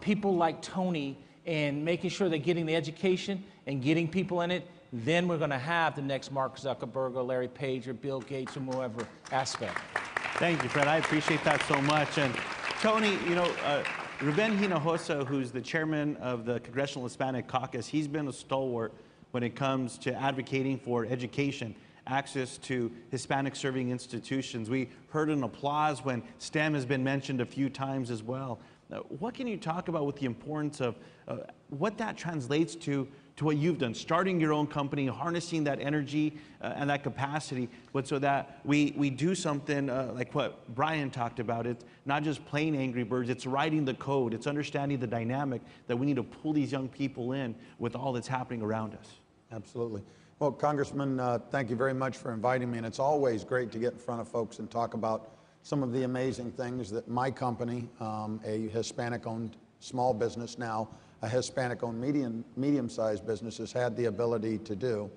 people like Tony and making sure they're getting the education and getting people in it, then we're going to have the next Mark Zuckerberg or Larry Page or Bill Gates or whoever aspect. Thank you, Fred. I appreciate that so much. And Tony, you know, Ruben Hinojosa, who's the chairman of the Congressional Hispanic Caucus, he's been a stalwart when it comes to advocating for education, access to Hispanic-serving institutions. We heard an applause when STEM has been mentioned a few times as well. What can you talk about with the importance of what that translates to what you've done, starting your own company, harnessing that energy and that capacity, but so that we do something like what Brian talked about. It's not just playing Angry Birds, it's writing the code, it's understanding the dynamic that we need to pull these young people in with all that's happening around us. Absolutely. Well, Congressman, thank you very much for inviting me, and it's always great to get in front of folks and talk about some of the amazing things that my company, a Hispanic-owned small business now, a Hispanic-owned medium-sized business, has had the ability to do.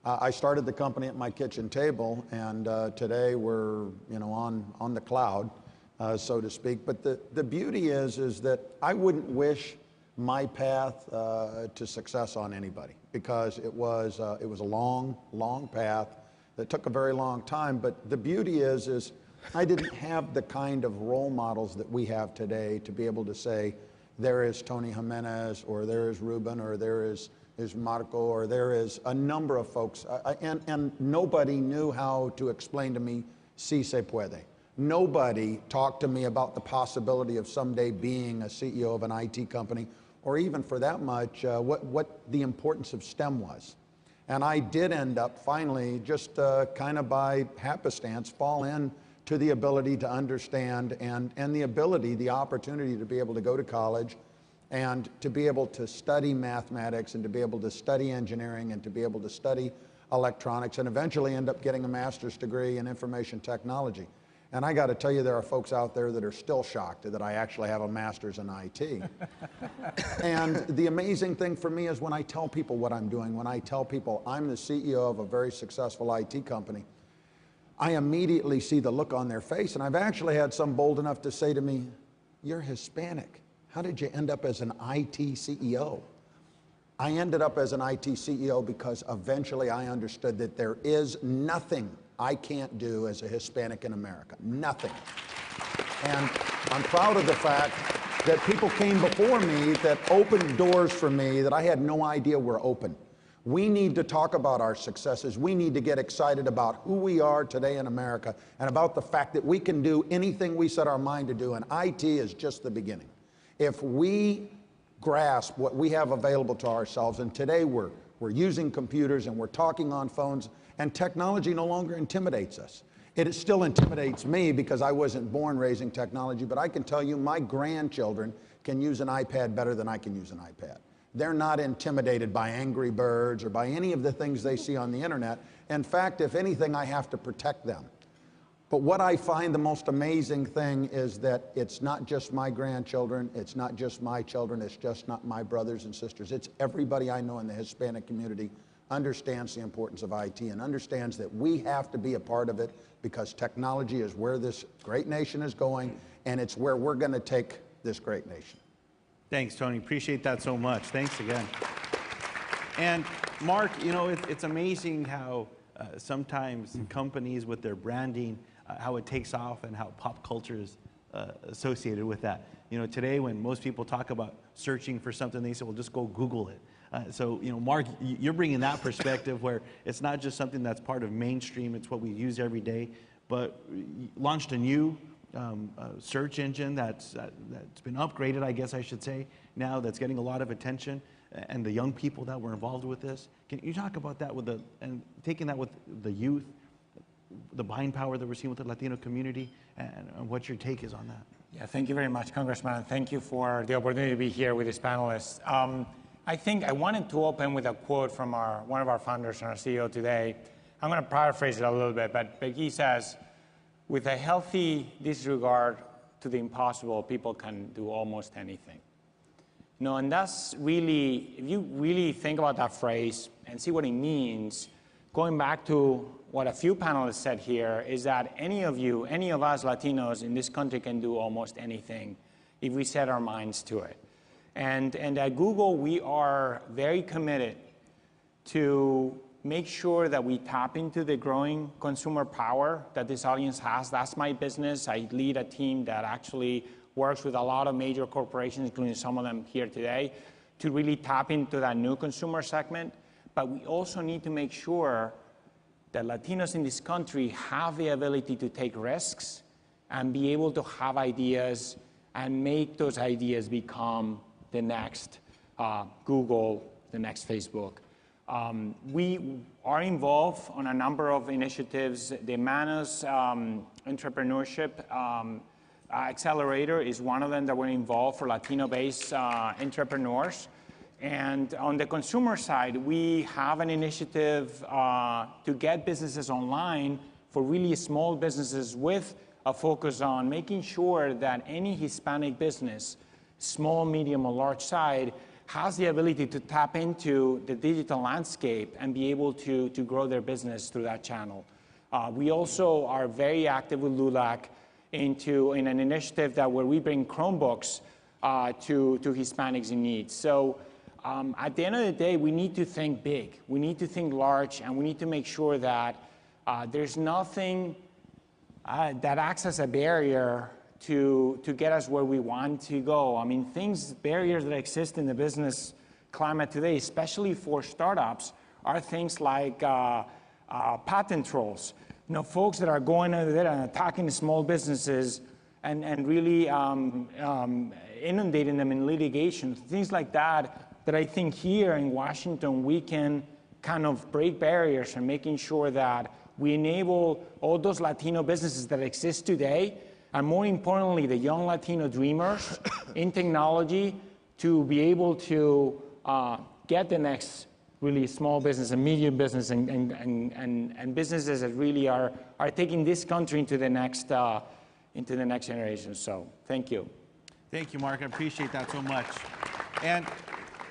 I started the company at my kitchen table, and today we're, on the cloud, so to speak. But the beauty is that I wouldn't wish my path to success on anybody, because it was a long, long path that took a very long time. But the beauty is I didn't have the kind of role models that we have today to be able to say, there is Tony Jimenez, or there is Ruben, or there is Marco, or there is a number of folks. And nobody knew how to explain to me, si se puede. Nobody talked to me about the possibility of someday being a CEO of an IT company, or even for that much, what the importance of STEM was. And I did end up finally, just kind of by happenstance, fall in to the ability to understand and the opportunity to be able to go to college and to be able to study mathematics and to be able to study engineering and to be able to study electronics and eventually end up getting a master's degree in information technology. And I got to tell you, there are folks out there that are still shocked that I actually have a master's in IT. And the amazing thing for me is when I tell people what I'm doing, when I tell people I'm the CEO of a very successful IT company, I immediately see the look on their face. And I've actually had some bold enough to say to me, "You're Hispanic. How did you end up as an IT CEO?" I ended up as an IT CEO because eventually I understood that there is nothing I can't do as a Hispanic in America. Nothing. And I'm proud of the fact that people came before me that opened doors for me that I had no idea were open. We need to talk about our successes. We need to get excited about who we are today in America and about the fact that we can do anything we set our mind to do, and IT is just the beginning. If we grasp what we have available to ourselves, and today we're using computers and we're talking on phones, and technology no longer intimidates us. It still intimidates me because I wasn't born raising technology, but I can tell you my grandchildren can use an iPad better than I can use an iPad. They're not intimidated by Angry Birds or by any of the things they see on the internet. In fact, if anything, I have to protect them. But what I find the most amazing thing is that it's not just my grandchildren, it's not just my children, it's just not my brothers and sisters. It's everybody I know in the Hispanic community understands the importance of IT and understands that we have to be a part of it because technology is where this great nation is going, and it's where we're going to take this great nation. Thanks, Tony. Appreciate that so much. Thanks again. And Mark, it's amazing how sometimes companies with their branding, how it takes off and how pop culture is associated with that. Today when most people talk about searching for something, they say, well, just go Google it. So, Mark, you're bringing that perspective where it's not just something that's part of mainstream, it's what we use every day, but launched a new search engine that's been upgraded, I guess I should say, now that's getting a lot of attention, and the young people that were involved with this. Can you talk about that and taking that with the youth, the buying power that we're seeing with the Latino community, and what your take is on that? Yeah, thank you very much, Congressman, and thank you for the opportunity to be here with these panelists. I think I wanted to open with a quote from one of our founders and our CEO today. I'm going to paraphrase it a little bit, but he says, with a healthy disregard to the impossible, people can do almost anything. And that's really, if you really think about that phrase and see what it means, going back to what a few panelists said here, is that any of us Latinos in this country can do almost anything if we set our minds to it. And at Google, we are very committed to make sure that we tap into the growing consumer power that this audience has. That's my business. I lead a team that actually works with a lot of major corporations, including some of them here today, to really tap into that new consumer segment. But we also need to make sure that Latinos in this country have the ability to take risks and be able to have ideas and make those ideas become the next Google, the next Facebook. We are involved on a number of initiatives. The Manos Entrepreneurship Accelerator is one of them that we're involved for Latino-based entrepreneurs. And on the consumer side, we have an initiative to get businesses online for really small businesses with a focus on making sure that any Hispanic business, small, medium, or large side, has the ability to tap into the digital landscape and be able to grow their business through that channel. We also are very active with LULAC in an initiative where we bring Chromebooks to Hispanics in need. So at the end of the day, we need to think big. We need to think large, and we need to make sure that there's nothing that acts as a barrier to get us where we want to go. I mean, barriers that exist in the business climate today, especially for startups, are things like patent trolls. You know, folks that are going out there and attacking small businesses and really inundating them in litigation, things like that I think here in Washington we can kind of break barriers and making sure that we enable all those Latino businesses that exist today, and more importantly, the young Latino dreamers in technology to be able to get the next really small business and medium business and businesses that really are taking this country into the next generation. So thank you. Thank you, Mark. I appreciate that so much. And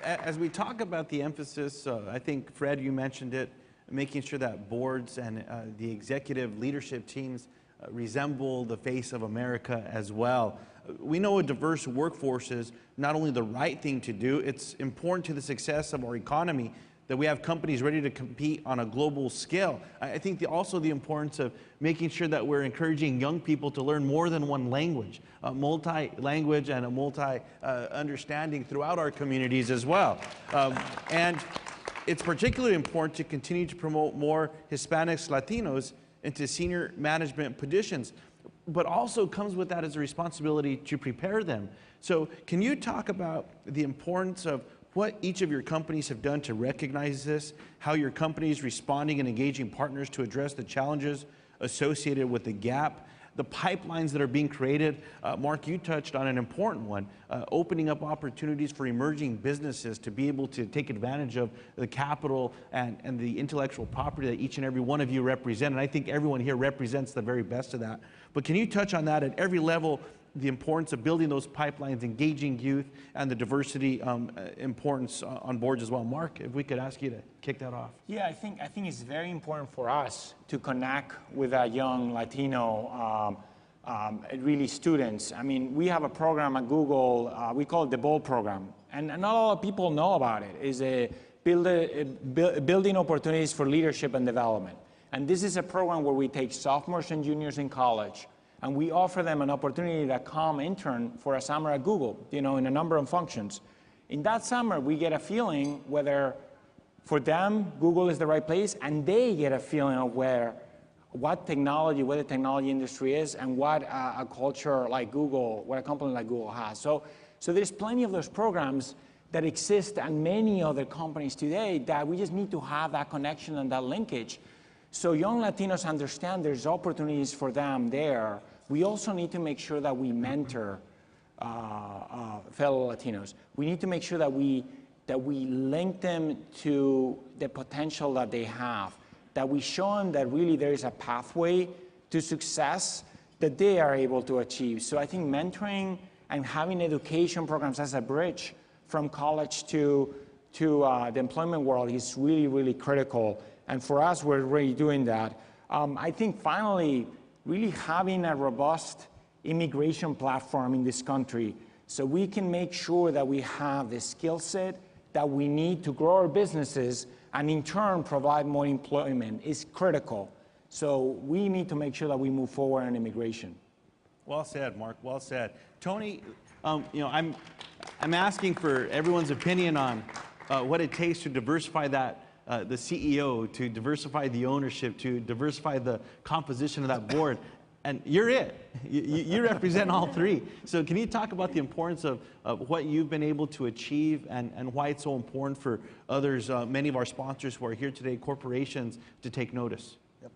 as we talk about the emphasis, I think, Fred, you mentioned it, making sure that boards and the executive leadership teams resemble the face of America as well. We know a diverse workforce is not only the right thing to do, it's important to the success of our economy that we have companies ready to compete on a global scale. I think also the importance of making sure that we're encouraging young people to learn more than one language, a multi-language and a multi-understanding throughout our communities as well. And it's particularly important to continue to promote more Hispanics, Latinos into senior management positions, but also comes with that as a responsibility to prepare them. So can you talk about the importance of what each of your companies have done to recognize this, how your company is responding and engaging partners to address the challenges associated with the gap, the pipelines that are being created? Mark, you touched on an important one, opening up opportunities for emerging businesses to be able to take advantage of the capital and the intellectual property that each and every one of you represent. And I think everyone here represents the very best of that. But can you touch on that at every level, the importance of building those pipelines, engaging youth, and the diversity importance on boards as well? Mark, if we could ask you to kick that off. Yeah, I think it's very important for us to connect with our young Latino really students. I mean, we have a program at Google, we call it the BOLD program, and not a lot of people know about it. It's building opportunities for leadership and development. And this is a program where we take sophomores and juniors in college, and we offer them an opportunity to come intern for a summer at Google, you know, in a number of functions. In that summer, we get a feeling whether for them, Google is the right place, and they get a feeling of where the technology industry is, and what a culture like Google, what a company like Google has. So there's plenty of those programs that exist at many other companies today that we just need to have that connection and that linkage. So young Latinos understand there's opportunities for them there. We also need to make sure that we mentor fellow Latinos. We need to make sure that we link them to the potential that they have, that we show them that really there is a pathway to success that they are able to achieve. So I think mentoring and having education programs as a bridge from college to the employment world is really, really critical. And for us, we're already doing that. I think finally, really having a robust immigration platform in this country so we can make sure that we have the skill set that we need to grow our businesses and in turn provide more employment is critical. So we need to make sure that we move forward on immigration. Well said, Mark, well said. Tony, you know, I'm asking for everyone's opinion on what it takes to diversify that the CEO, to diversify the ownership, to diversify the composition of that board. And you're it. You represent all three. So can you talk about the importance of what you've been able to achieve and why it's so important for others, many of our sponsors who are here today, corporations, to take notice? Yep.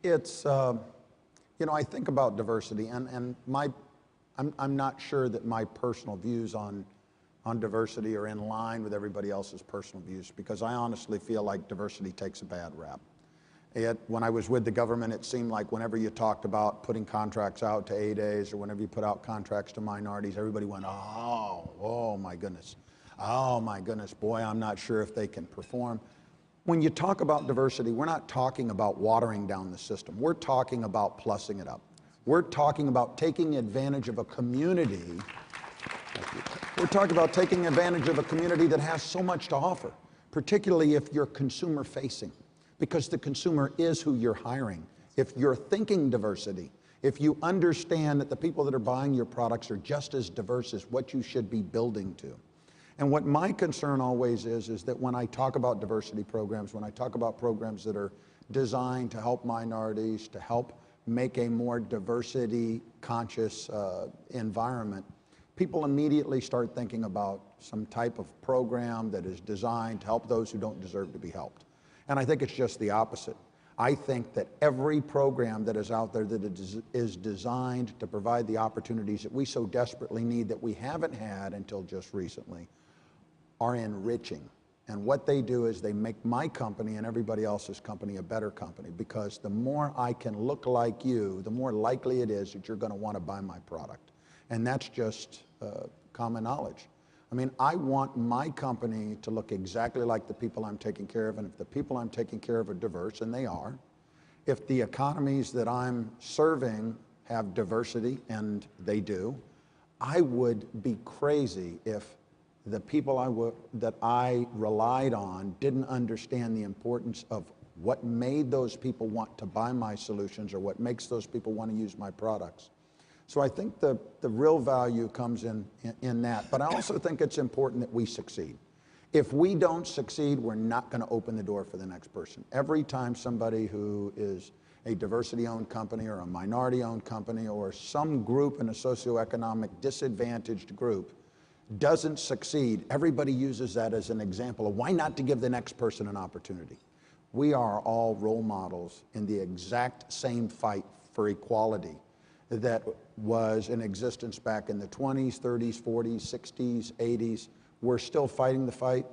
It's, you know, I think about diversity, and I'm not sure that my personal views on on diversity are in line with everybody else's personal views, because I honestly feel like diversity takes a bad rap. When I was with the government, it seemed like whenever you talked about putting contracts out to 8As or whenever you put out contracts to minorities, everybody went, oh my goodness. Oh my goodness, boy, I'm not sure if they can perform. When you talk about diversity, we're not talking about watering down the system. We're talking about plussing it up. We're talking about taking advantage of a community. We're talking about taking advantage of a community that has so much to offer, particularly if you're consumer facing, because the consumer is who you're hiring. If you're thinking diversity, if you understand that the people that are buying your products are just as diverse as what you should be building to. And what my concern always is that when I talk about diversity programs, when I talk about programs that are designed to help minorities, to help make a more diversity conscious environment, people immediately start thinking about some type of program that is designed to help those who don't deserve to be helped. And I think it's just the opposite. I think that every program that is out there that is designed to provide the opportunities that we so desperately need that we haven't had until just recently are enriching. And what they do is they make my company and everybody else's company a better company, because the more I can look like you, the more likely it is that you're going to want to buy my product. And that's just common knowledge. I mean, I want my company to look exactly like the people I'm taking care of, and if the people I'm taking care of are diverse, and they are, if the economies that I'm serving have diversity, and they do, I would be crazy if the people that I relied on didn't understand the importance of what made those people want to buy my solutions or what makes those people want to use my products. So I think the real value comes in that. But I also think it's important that we succeed. If we don't succeed, we're not going to open the door for the next person. Every time somebody who is a diversity-owned company or a minority-owned company or some group in a socioeconomic disadvantaged group doesn't succeed, everybody uses that as an example of why not to give the next person an opportunity. We are all role models in the exact same fight for equality that was in existence back in the 20s, 30s, 40s, 60s, 80s. We're still fighting the fight.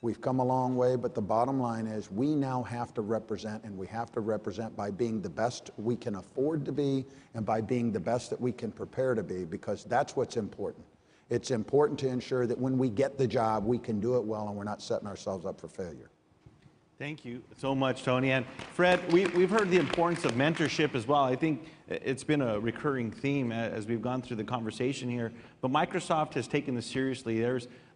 We've come a long way, but the bottom line is we now have to represent, and we have to represent by being the best we can afford to be and by being the best that we can prepare to be, because that's what's important. It's important to ensure that when we get the job, we can do it well and we're not setting ourselves up for failure. Thank you so much, Tony. And Fred, we've heard the importance of mentorship as well. I think it's been a recurring theme as we've gone through the conversation here. But Microsoft has taken this seriously.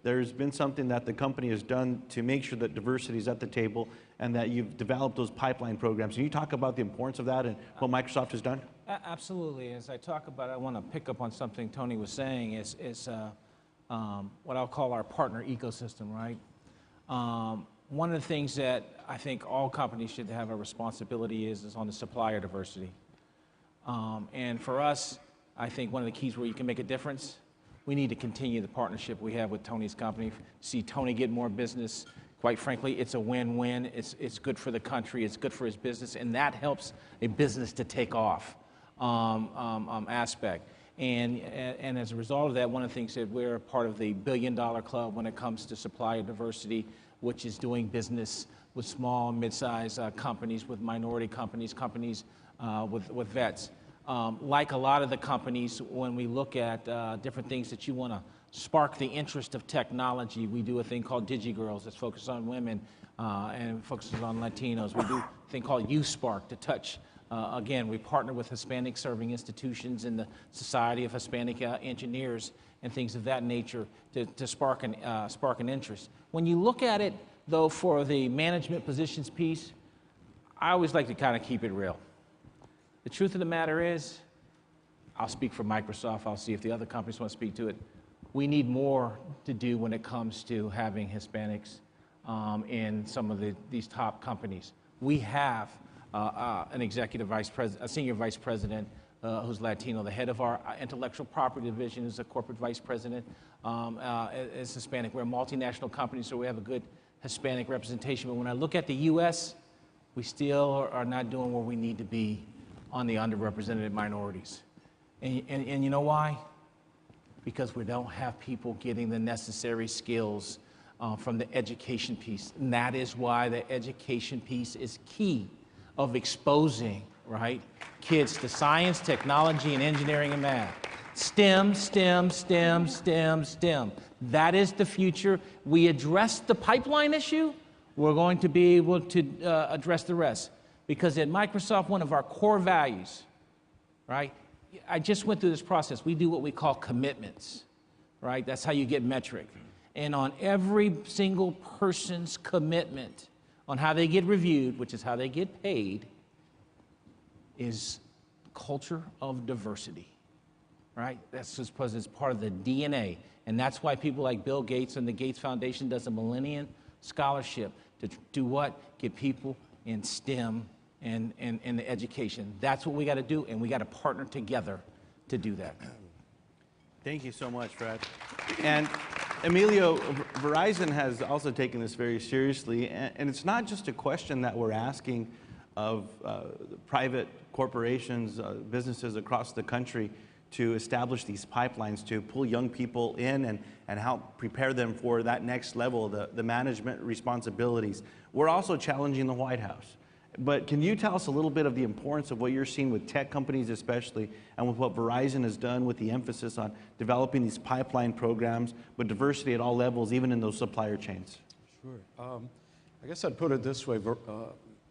There's been something that the company has done to make sure that diversity is at the table and that you've developed those pipeline programs. Can you talk about the importance of that and what Microsoft has done? Absolutely. As I talk about it, I want to pick up on something Tony was saying is what I'll call our partner ecosystem, right? One of the things that I think all companies should have a responsibility is on the supplier diversity. And for us, I think one of the keys where you can make a difference, we need to continue the partnership we have with Tony's company. See Tony get more business. Quite frankly, it's a win-win. It's good for the country. It's good for his business. And that helps a business to take off aspect. And as a result of that, one of the things that we're a part of the $1 billion club when it comes to supplier diversity, which is doing business with small and mid-sized companies, with minority companies, with vets. Like a lot of the companies, when we look at different things that you want to spark the interest of technology, we do a thing called DigiGirls that's focused on women and focuses on Latinos. We do a thing called Youth Spark to touch. Again, we partner with Hispanic serving institutions in the Society of Hispanic Engineers and things of that nature to spark an interest. When you look at it, though, for the management positions piece, I always like to kind of keep it real. The truth of the matter is, I'll speak for Microsoft, I'll see if the other companies want to speak to it, we need more to do when it comes to having Hispanics in some of these top companies. We have an executive vice president, a senior vice president who's Latino. The head of our intellectual property division is a corporate vice president, is Hispanic. We're a multinational company, so we have a good Hispanic representation. But when I look at the U.S., we still are not doing where we need to be on the underrepresented minorities. And you know why? because we don't have people getting the necessary skills from the education piece. And that is why the education piece is key of exposing, right, kids to science, technology, and engineering and math. STEM, STEM, STEM, STEM, STEM. That is the future. We address the pipeline issue, we're going to be able to address the rest. Because at Microsoft, one of our core values, right, I just went through this process. We do what we call commitments, right? That's how you get metric. And on every single person's commitment on how they get reviewed, which is how they get paid, is culture of diversity, right? That's just because it's part of the DNA. And that's why people like Bill Gates and the Gates Foundation does a Millennium Scholarship to do what? Get people in STEM and the education. That's what we got to do, and we got to partner together to do that. Thank you so much, Fred. And Emilio, Verizon has also taken this very seriously, and it's not just a question that we're asking of private corporations, businesses across the country to establish these pipelines to pull young people in and help prepare them for that next level, the management responsibilities. We're also challenging the White House. But can you tell us a little bit of the importance of what you're seeing with tech companies especially, and with what Verizon has done with the emphasis on developing these pipeline programs, but diversity at all levels, even in those supplier chains? Sure. I guess I'd put it this way.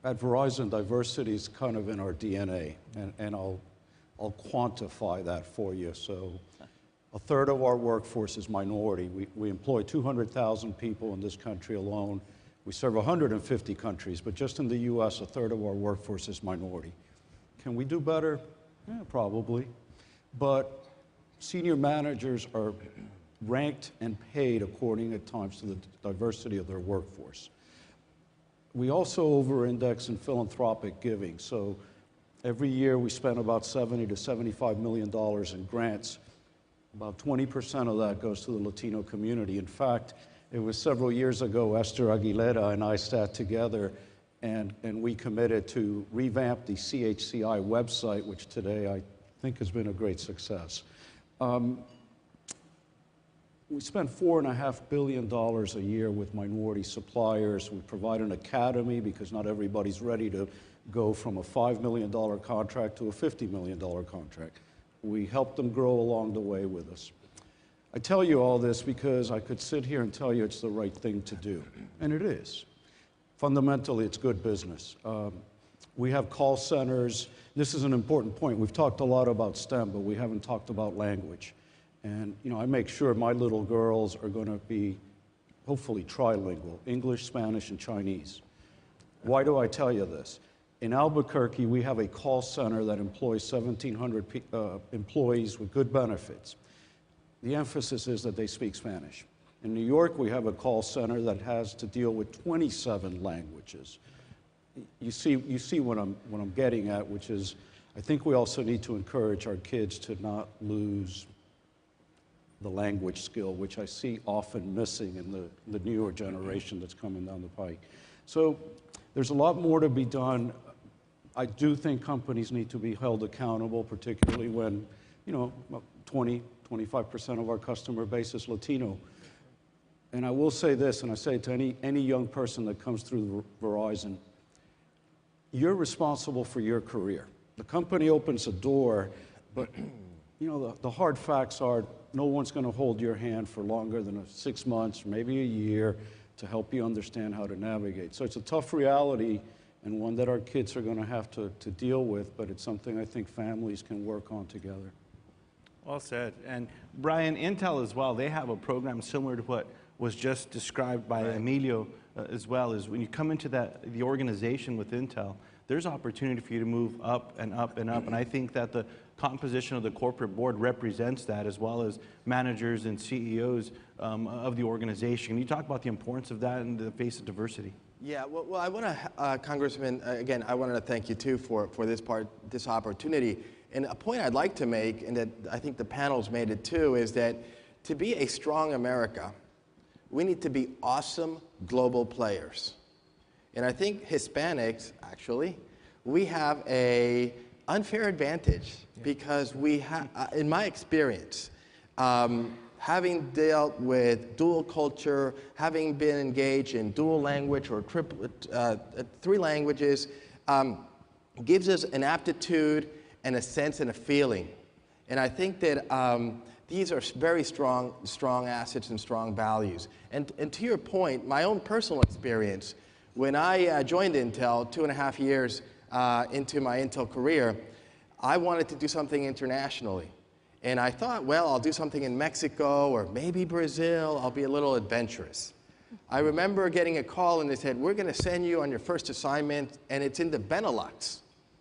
At Verizon, diversity is kind of in our DNA, and I'll quantify that for you. So a third of our workforce is minority. We employ 200,000 people in this country alone. We serve 150 countries, but just in the US, a third of our workforce is minority. Can we do better? Yeah, probably. But senior managers are ranked and paid according at times to the diversity of their workforce. We also over-index in philanthropic giving. So every year we spend about $70 to $75 million in grants. About 20% of that goes to the Latino community. In fact, it was several years ago, Esther Aguilera and I sat together and we committed to revamp the CHCI website, which today I think has been a great success. We spend $4.5 billion a year with minority suppliers. We provide an academy because not everybody's ready to go from a $5 million contract to a $50 million contract. We help them grow along the way with us. I tell you all this because I could sit here and tell you it's the right thing to do, and it is. Fundamentally, it's good business. We have call centers. This is an important point. We've talked a lot about STEM, but we haven't talked about language. And you know, I make sure my little girls are going to be hopefully trilingual, English, Spanish, and Chinese. Why do I tell you this? In Albuquerque, we have a call center that employs 1,700 employees with good benefits. The emphasis is that they speak Spanish. In New York, we have a call center that has to deal with 27 languages. You see what I'm getting at, which is I think we also need to encourage our kids to not lose the language skill, which I see often missing in the newer generation that's coming down the pike. So there's a lot more to be done. I do think companies need to be held accountable, particularly when, you know, 25% of our customer base is Latino. And I will say this, and I say it to any young person that comes through Verizon, you're responsible for your career. The company opens a door, but you know, the hard facts are no one's going to hold your hand for longer than 6 months, or maybe a year, to help you understand how to navigate. So it's a tough reality, and one that our kids are going to have to deal with, but it's something I think families can work on together. Well said. And Brian, Intel as well, they have a program similar to what was just described by Emilio as well, is when you come into the organization with Intel, there's opportunity for you to move up and up and up. And I think that the composition of the corporate board represents that, as well as managers and CEOs of the organization. Can you talk about the importance of that in the face of diversity? Yeah, well I want to, Congressman, again, I wanted to thank you too for this opportunity. And a point I'd like to make, and that I think the panel's made it too, is that to be a strong America, we need to be awesome global players. And I think Hispanics, actually, we have an unfair advantage because we have, in my experience, Having dealt with dual culture, having been engaged in dual language or three languages, gives us an aptitude and a sense and a feeling. And I think that these are very strong assets and strong values. And to your point, my own personal experience, when I joined Intel 2.5 years into my Intel career, I wanted to do something internationally. And I thought, well, I'll do something in Mexico or maybe Brazil. I'll be a little adventurous. I remember getting a call and they said, we're going to send you on your first assignment, and it's in the Benelux.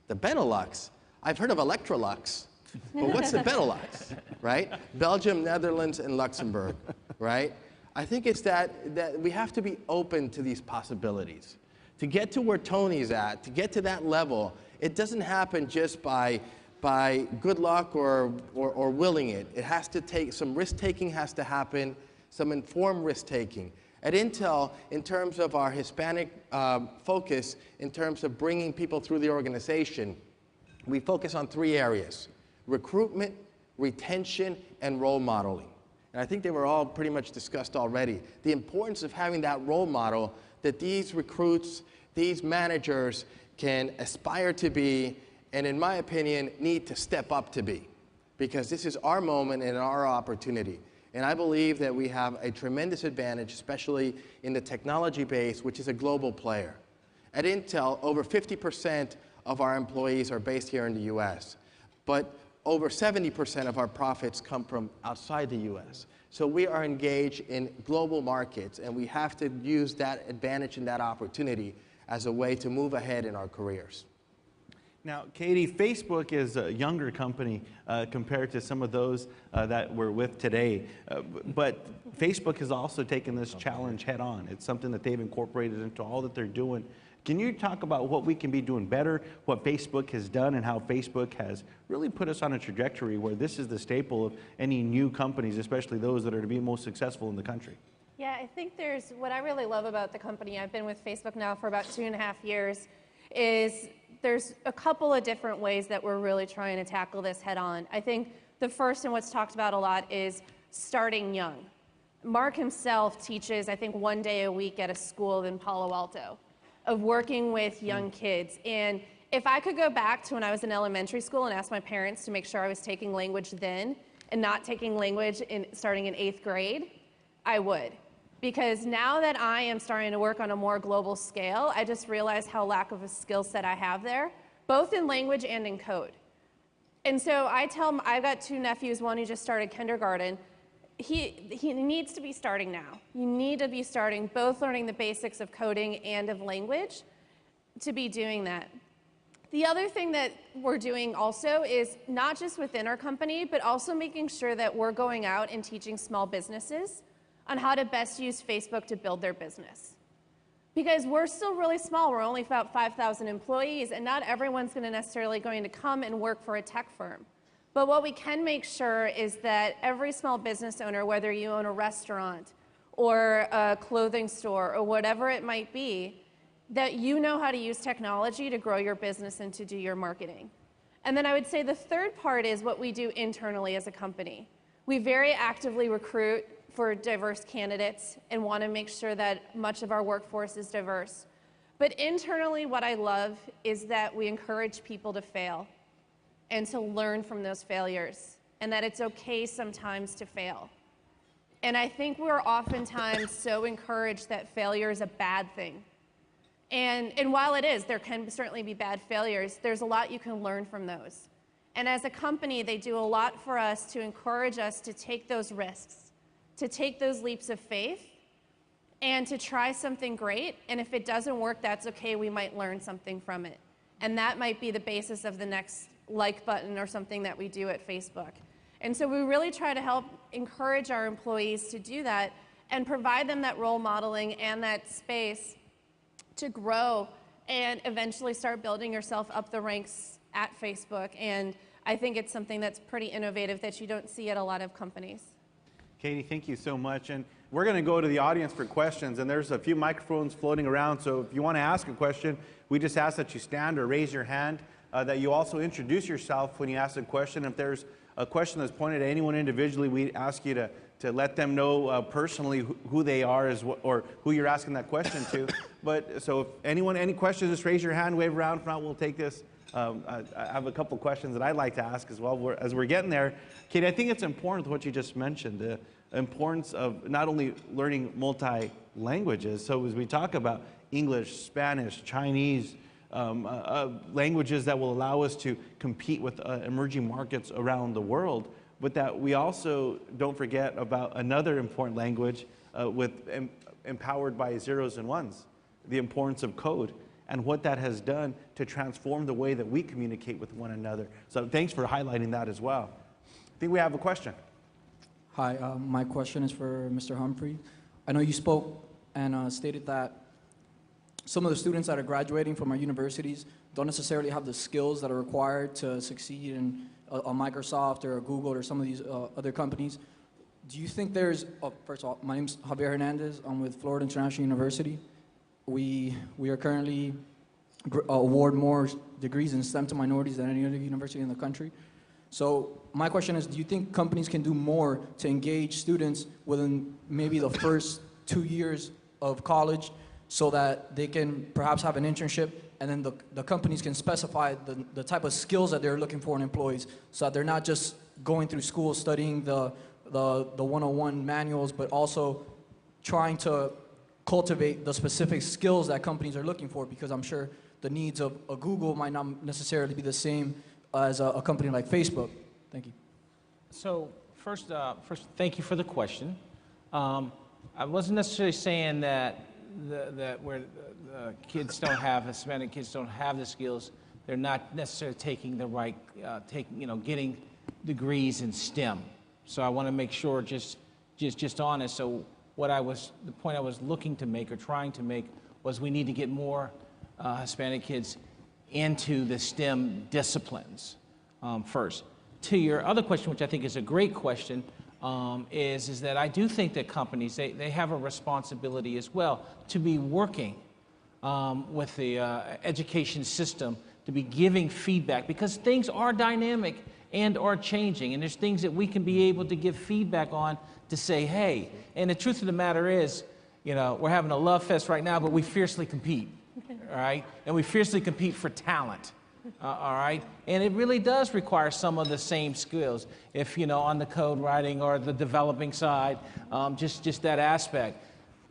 The Benelux? I've heard of Electrolux, but what's the Benelux, right? Belgium, Netherlands, and Luxembourg, right? I think it's that we have to be open to these possibilities. To get to where Tony's at, to get to that level, it doesn't happen just by good luck or willing it. It has to take, some risk-taking has to happen, some informed risk-taking. At Intel, in terms of our Hispanic focus, in terms of bringing people through the organization, we focus on 3 areas: recruitment, retention, and role modeling. And I think they were all pretty much discussed already. The importance of having that role model that these recruits, these managers can aspire to be, and in my opinion, need to step up to be, because this is our moment and our opportunity. And I believe that we have a tremendous advantage, especially in the technology base, which is a global player. At Intel, over 50% of our employees are based here in the US, but over 70% of our profits come from outside the US. So we are engaged in global markets, and we have to use that advantage and that opportunity as a way to move ahead in our careers. Now, Katie, Facebook is a younger company compared to some of those that we're with today. But Facebook has also taken this challenge head on. It's something that they've incorporated into all that they're doing. Can you talk about what we can be doing better, what Facebook has done, and how Facebook has really put us on a trajectory where this is the staple of any new companies, especially those that are to be most successful in the country? Yeah, I think there's, what I really love about the company, I've been with Facebook now for about 2.5 years, is there's a couple of different ways that we're really trying to tackle this head on. I think the first and what's talked about a lot is starting young. Mark himself teaches, I think, 1 day a week at a school in Palo Alto of working with young kids. And if I could go back to when I was in elementary school and ask my parents to make sure I was taking language then and not taking language starting in 8th grade, I would. Because now that I am starting to work on a more global scale, I just realize how lack of a skill set I have there, both in language and in code. And so I tell them, I've got 2 nephews, one who just started kindergarten. He needs to be starting now. You need to be starting both learning the basics of coding and of language to be doing that. The other thing that we're doing also is not just within our company, but also making sure that we're going out and teaching small businesses on how to best use Facebook to build their business. Because we're still really small, we're only about 5,000 employees, and not everyone's necessarily going to come and work for a tech firm. But what we can make sure is that every small business owner, whether you own a restaurant or a clothing store or whatever it might be, that you know how to use technology to grow your business and to do your marketing. And then I would say the third part is what we do internally as a company. We very actively recruit for diverse candidates and want to make sure that much of our workforce is diverse. But internally, what I love is that we encourage people to fail and to learn from those failures, and that it's okay sometimes to fail. And I think we're oftentimes so encouraged that failure is a bad thing. And while it is, there can certainly be bad failures, there's a lot you can learn from those. And as a company, they do a lot for us to encourage us to take those risks, to take those leaps of faith, and to try something great. And if it doesn't work, that's okay, we might learn something from it. And that might be the basis of the next like button or something that we do at Facebook. And so we really try to help encourage our employees to do that and provide them that role modeling and that space to grow and eventually start building yourself up the ranks at Facebook. And I think it's something that's pretty innovative that you don't see at a lot of companies. Katie, thank you so much. And we're going to go to the audience for questions, and there's a few microphones floating around, so if you want to ask a question, we just ask that you stand or raise your hand, that you also introduce yourself when you ask a question. If there's a question that's pointed at anyone individually, we ask you to let them know personally who they are or who you're asking that question to. But so if anyone, any questions, just raise your hand, wave around. If not, we'll take this. I have a couple questions that I'd like to ask as well as we're getting there. Katie, I think it's important what you just mentioned, the importance of not only learning multi-languages. So as we talk about English, Spanish, Chinese, languages that will allow us to compete with emerging markets around the world, but that we also don't forget about another important language empowered by zeros and ones, the importance of code and what that has done to transform the way that we communicate with one another. So thanks for highlighting that as well. I think we have a question. Hi, my question is for Mr. Humphrey. I know you spoke and stated that some of the students that are graduating from our universities don't necessarily have the skills that are required to succeed in a Microsoft or a Google or some of these other companies. Do you think there's, first of all, my name's Javier Hernandez. I'm with Florida International University. We are currently award more degrees in STEM to minorities than any other university in the country. So my question is, do you think companies can do more to engage students within maybe the first 2 years of college so that they can perhaps have an internship, and then the companies can specify the type of skills that they're looking for in employees, so that they're not just going through school studying the 101 manuals, but also trying to cultivate the specific skills that companies are looking for, because I'm sure the needs of a Google might not necessarily be the same as a company like Facebook. Thank you. So first, thank you for the question. I wasn't necessarily saying that where the kids don't have, Hispanic kids don't have the skills, they're not necessarily taking the right, getting degrees in STEM. So I want to make sure, just honest. So the point I was looking to make or trying to make was we need to get more Hispanic kids into the STEM disciplines first. To your other question, which I think is a great question, is that I do think that companies, they have a responsibility as well to be working with the education system, to be giving feedback, because things are dynamic and are changing, and there's things that we can be able to give feedback on to say, hey, and the truth of the matter is, we're having a love fest right now, but we fiercely compete, all right? And we fiercely compete for talent. All right, and it really does require some of the same skills. If on the code writing or the developing side, just that aspect.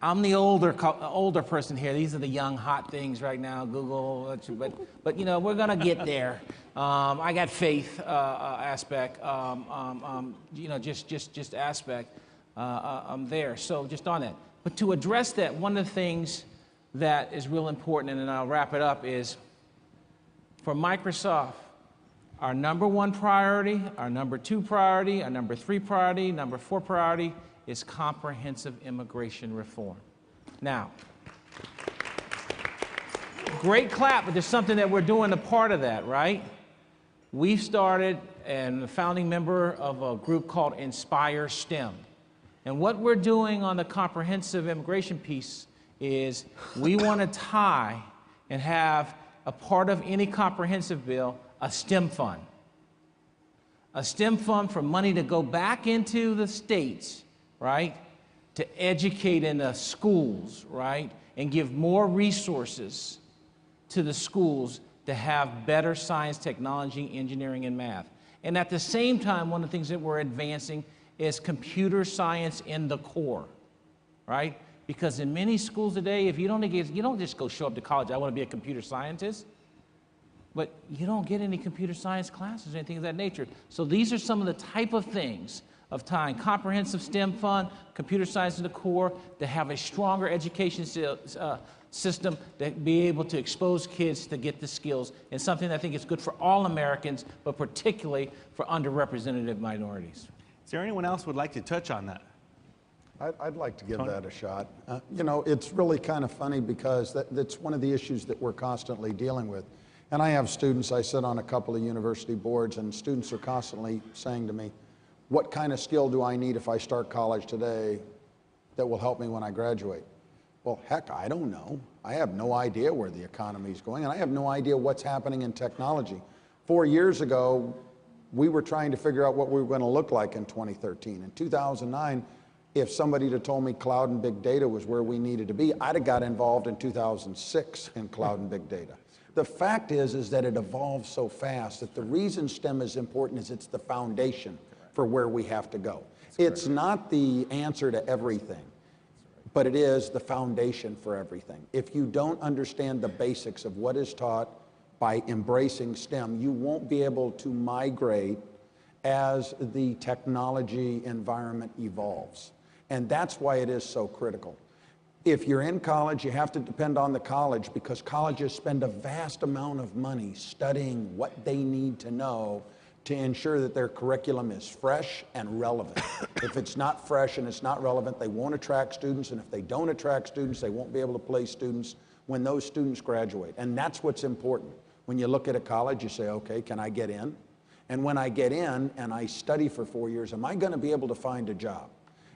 I'm the older person here. These are the young hot things right now, Google. But we're gonna get there. I got faith aspect. Just aspect. I'm there. So just on that. But to address that, one of the things that is real important, and then I'll wrap it up, is for Microsoft, our #1 priority, our #2 priority, our #3 priority, #4 priority is comprehensive immigration reform. Now, great clap, but there's something that we're doing a part of that, right? We've started, and the founding member of a group called Inspire STEM. And what we're doing on the comprehensive immigration piece is we want to tie and have a part of any comprehensive bill, a STEM fund. A STEM fund for money to go back into the states, right, to educate in the schools, right, and give more resources to the schools to have better science, technology, engineering, and math. And at the same time, one of the things that we're advancing is computer science in the core, right? Because in many schools today, if you don't just go show up to college, I want to be a computer scientist, but you don't get any computer science classes or anything of that nature. So these are some of the type of things of tying comprehensive STEM fund, computer science in the core, to have a stronger education system, to be able to expose kids to get the skills, and something that I think is good for all Americans, but particularly for underrepresented minorities. Is there anyone else who would like to touch on that? I'd like to give that a shot. It's really kind of funny because that's one of the issues that we're constantly dealing with. And I have students, I sit on a couple of university boards, and students are constantly saying to me, what kind of skill do I need if I start college today that will help me when I graduate? Well, heck, I don't know. I have no idea where the economy is going, and I have no idea what's happening in technology. 4 years ago, we were trying to figure out what we were going to look like in 2013. In 2009, if somebody had told me cloud and big data was where we needed to be, I'd have got involved in 2006 in cloud and big data. The fact is that it evolves so fast that the reason STEM is important is it's the foundation for where we have to go. It's not the answer to everything, but it is the foundation for everything. If you don't understand the basics of what is taught by embracing STEM, you won't be able to migrate as the technology environment evolves. And that's why it is so critical. If you're in college, you have to depend on the college because colleges spend a vast amount of money studying what they need to know to ensure that their curriculum is fresh and relevant. If it's not fresh and it's not relevant, they won't attract students, and if they don't attract students, they won't be able to place students when those students graduate. And that's what's important. When you look at a college, you say, okay, can I get in? And when I get in and I study for 4 years, am I going to be able to find a job?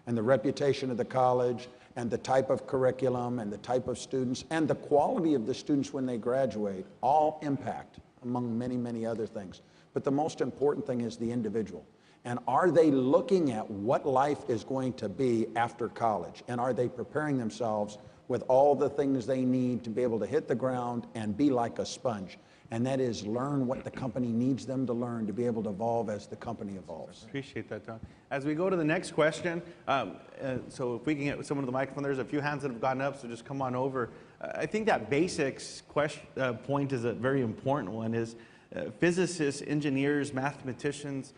And the reputation of the college and the type of curriculum and the type of students and the quality of the students when they graduate all impact, among many, many other things. But the most important thing is the individual. And are they looking at what life is going to be after college? And are they preparing themselves with all the things they need to be able to hit the ground and be like a sponge? And that is learn what the company needs them to learn to be able to evolve as the company evolves. Appreciate that, Don. As we go to the next question, so if we can get someone to the microphone, there's a few hands that have gotten up, so just come on over. I think that basics point is a very important one, is physicists, engineers, mathematicians,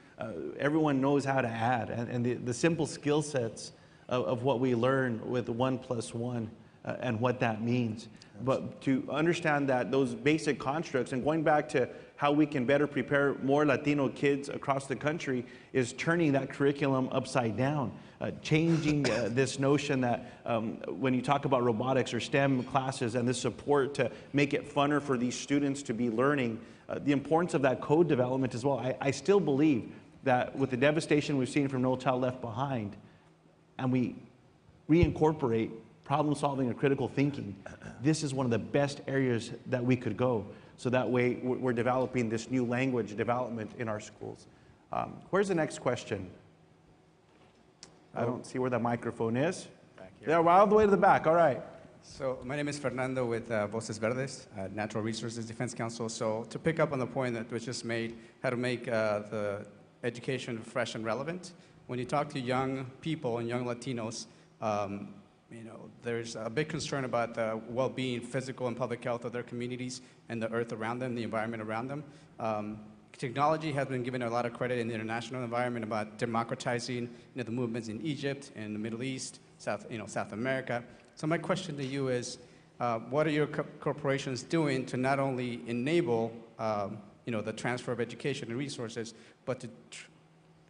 everyone knows how to add, and the simple skill sets of what we learn with 1 + 1 and what that means. But to understand that those basic constructs, and going back to how we can better prepare more Latino kids across the country, is turning that curriculum upside down, changing this notion that when you talk about robotics or STEM classes and the support to make it funner for these students to be learning, the importance of that code development as well. I still believe that with the devastation we've seen from No Child Left Behind, and we reincorporate problem solving and critical thinking, this is one of the best areas that we could go. So that way we're developing this new language development in our schools. Where's the next question? I don't see where the microphone is. Back here. Yeah, we're all the way to the back, all right. So my name is Fernando with Voces Verdes, Natural Resources Defense Council. So to pick up on the point that was just made, how to make the education fresh and relevant. When you talk to young people and young Latinos, you know, there's a big concern about the well-being, physical and public health of their communities and the earth around them, the environment around them. Technology has been given a lot of credit in the international environment about democratizing, the movements in Egypt and the Middle East, South America. So my question to you is, what are your corporations doing to not only enable, the transfer of education and resources, but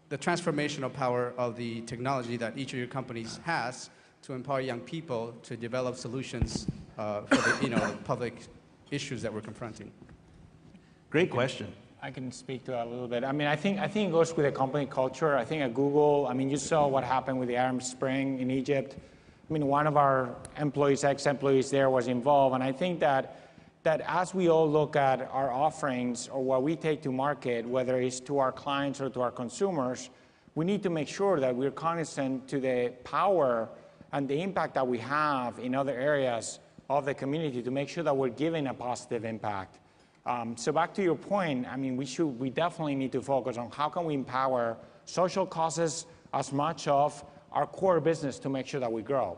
the transformational power of the technology that each of your companies has to empower young people to develop solutions for the public issues that we're confronting? Great question. I can speak to that a little bit. I mean, I think it goes with the company culture. I think at Google, I mean, you saw what happened with the Arab Spring in Egypt. I mean, one of our employees, ex-employees there was involved, and I think that as we all look at our offerings or what we take to market, whether it's to our clients or to our consumers, we need to make sure that we're cognizant to the power and the impact that we have in other areas of the community to make sure that we're giving a positive impact. So back to your point, I mean, we definitely need to focus on how can we empower social causes as much of our core business to make sure that we grow.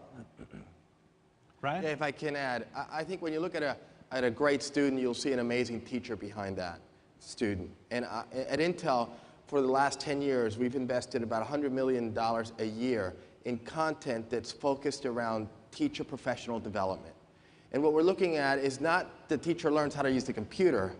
Right? Yeah, if I can add, I think when you look at a great student, you'll see an amazing teacher behind that student. And at Intel, for the last 10 years, we've invested about $100 million a year in content that's focused around teacher professional development. And what we're looking at is not the teacher learns how to use the computer,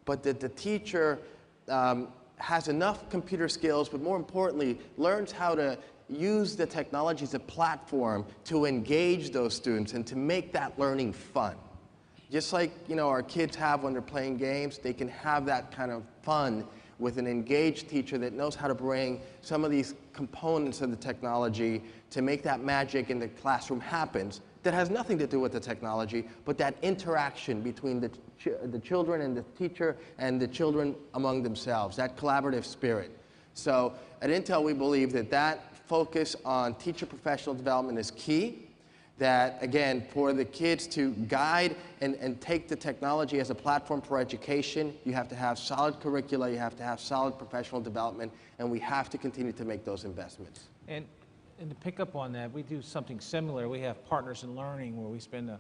but that the teacher has enough computer skills, but more importantly, learns how to use the technology as a platform to engage those students and to make that learning fun. Just like our kids have when they're playing games, they can have that kind of fun with an engaged teacher that knows how to bring some of these components of the technology to make that magic in the classroom happens, that has nothing to do with the technology, but that interaction between the children and the teacher and the children among themselves, that collaborative spirit. So at Intel, we believe that that focus on teacher professional development is key. That, again, for the kids to guide and take the technology as a platform for education, you have to have solid curricula, you have to have solid professional development, and we have to continue to make those investments. And to pick up on that, we do something similar. We have Partners in Learning where we spend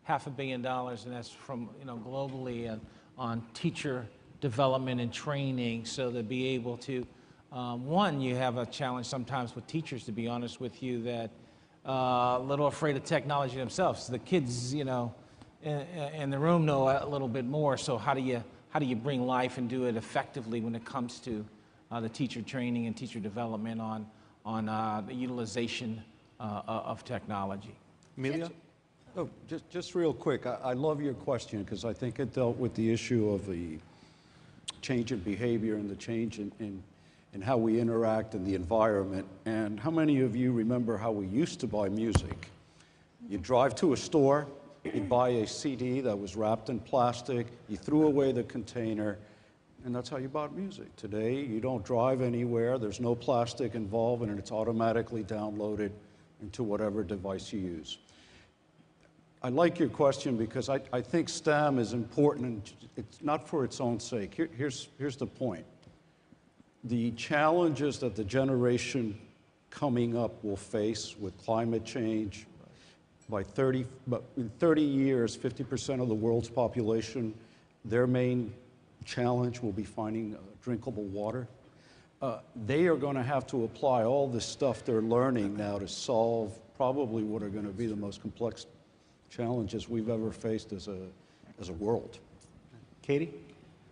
$500 million, and that's from, globally on teacher development and training, so to be able to, one, you have a challenge sometimes with teachers, to be honest with you, that a little afraid of technology themselves. The kids, in the room know a little bit more. So how do you bring life and do it effectively when it comes to the teacher training and teacher development on the utilization of technology? Emilio? Oh, just real quick. I love your question because I think it dealt with the issue of the change in behavior and the change in how we interact in the environment. And how many of you remember how we used to buy music? You drive to a store, you buy a CD that was wrapped in plastic, you threw away the container, and that's how you bought music. Today, you don't drive anywhere, there's no plastic involved, and it's automatically downloaded into whatever device you use. I like your question because I think STEM is important, and it's not for its own sake. Here's the point. The challenges that the generation coming up will face with climate change, in 30 years, 50% of the world's population, their main challenge will be finding drinkable water. They are going to have to apply all this stuff they're learning now to solve probably what are going to be the most complex challenges we've ever faced as a world. Katie?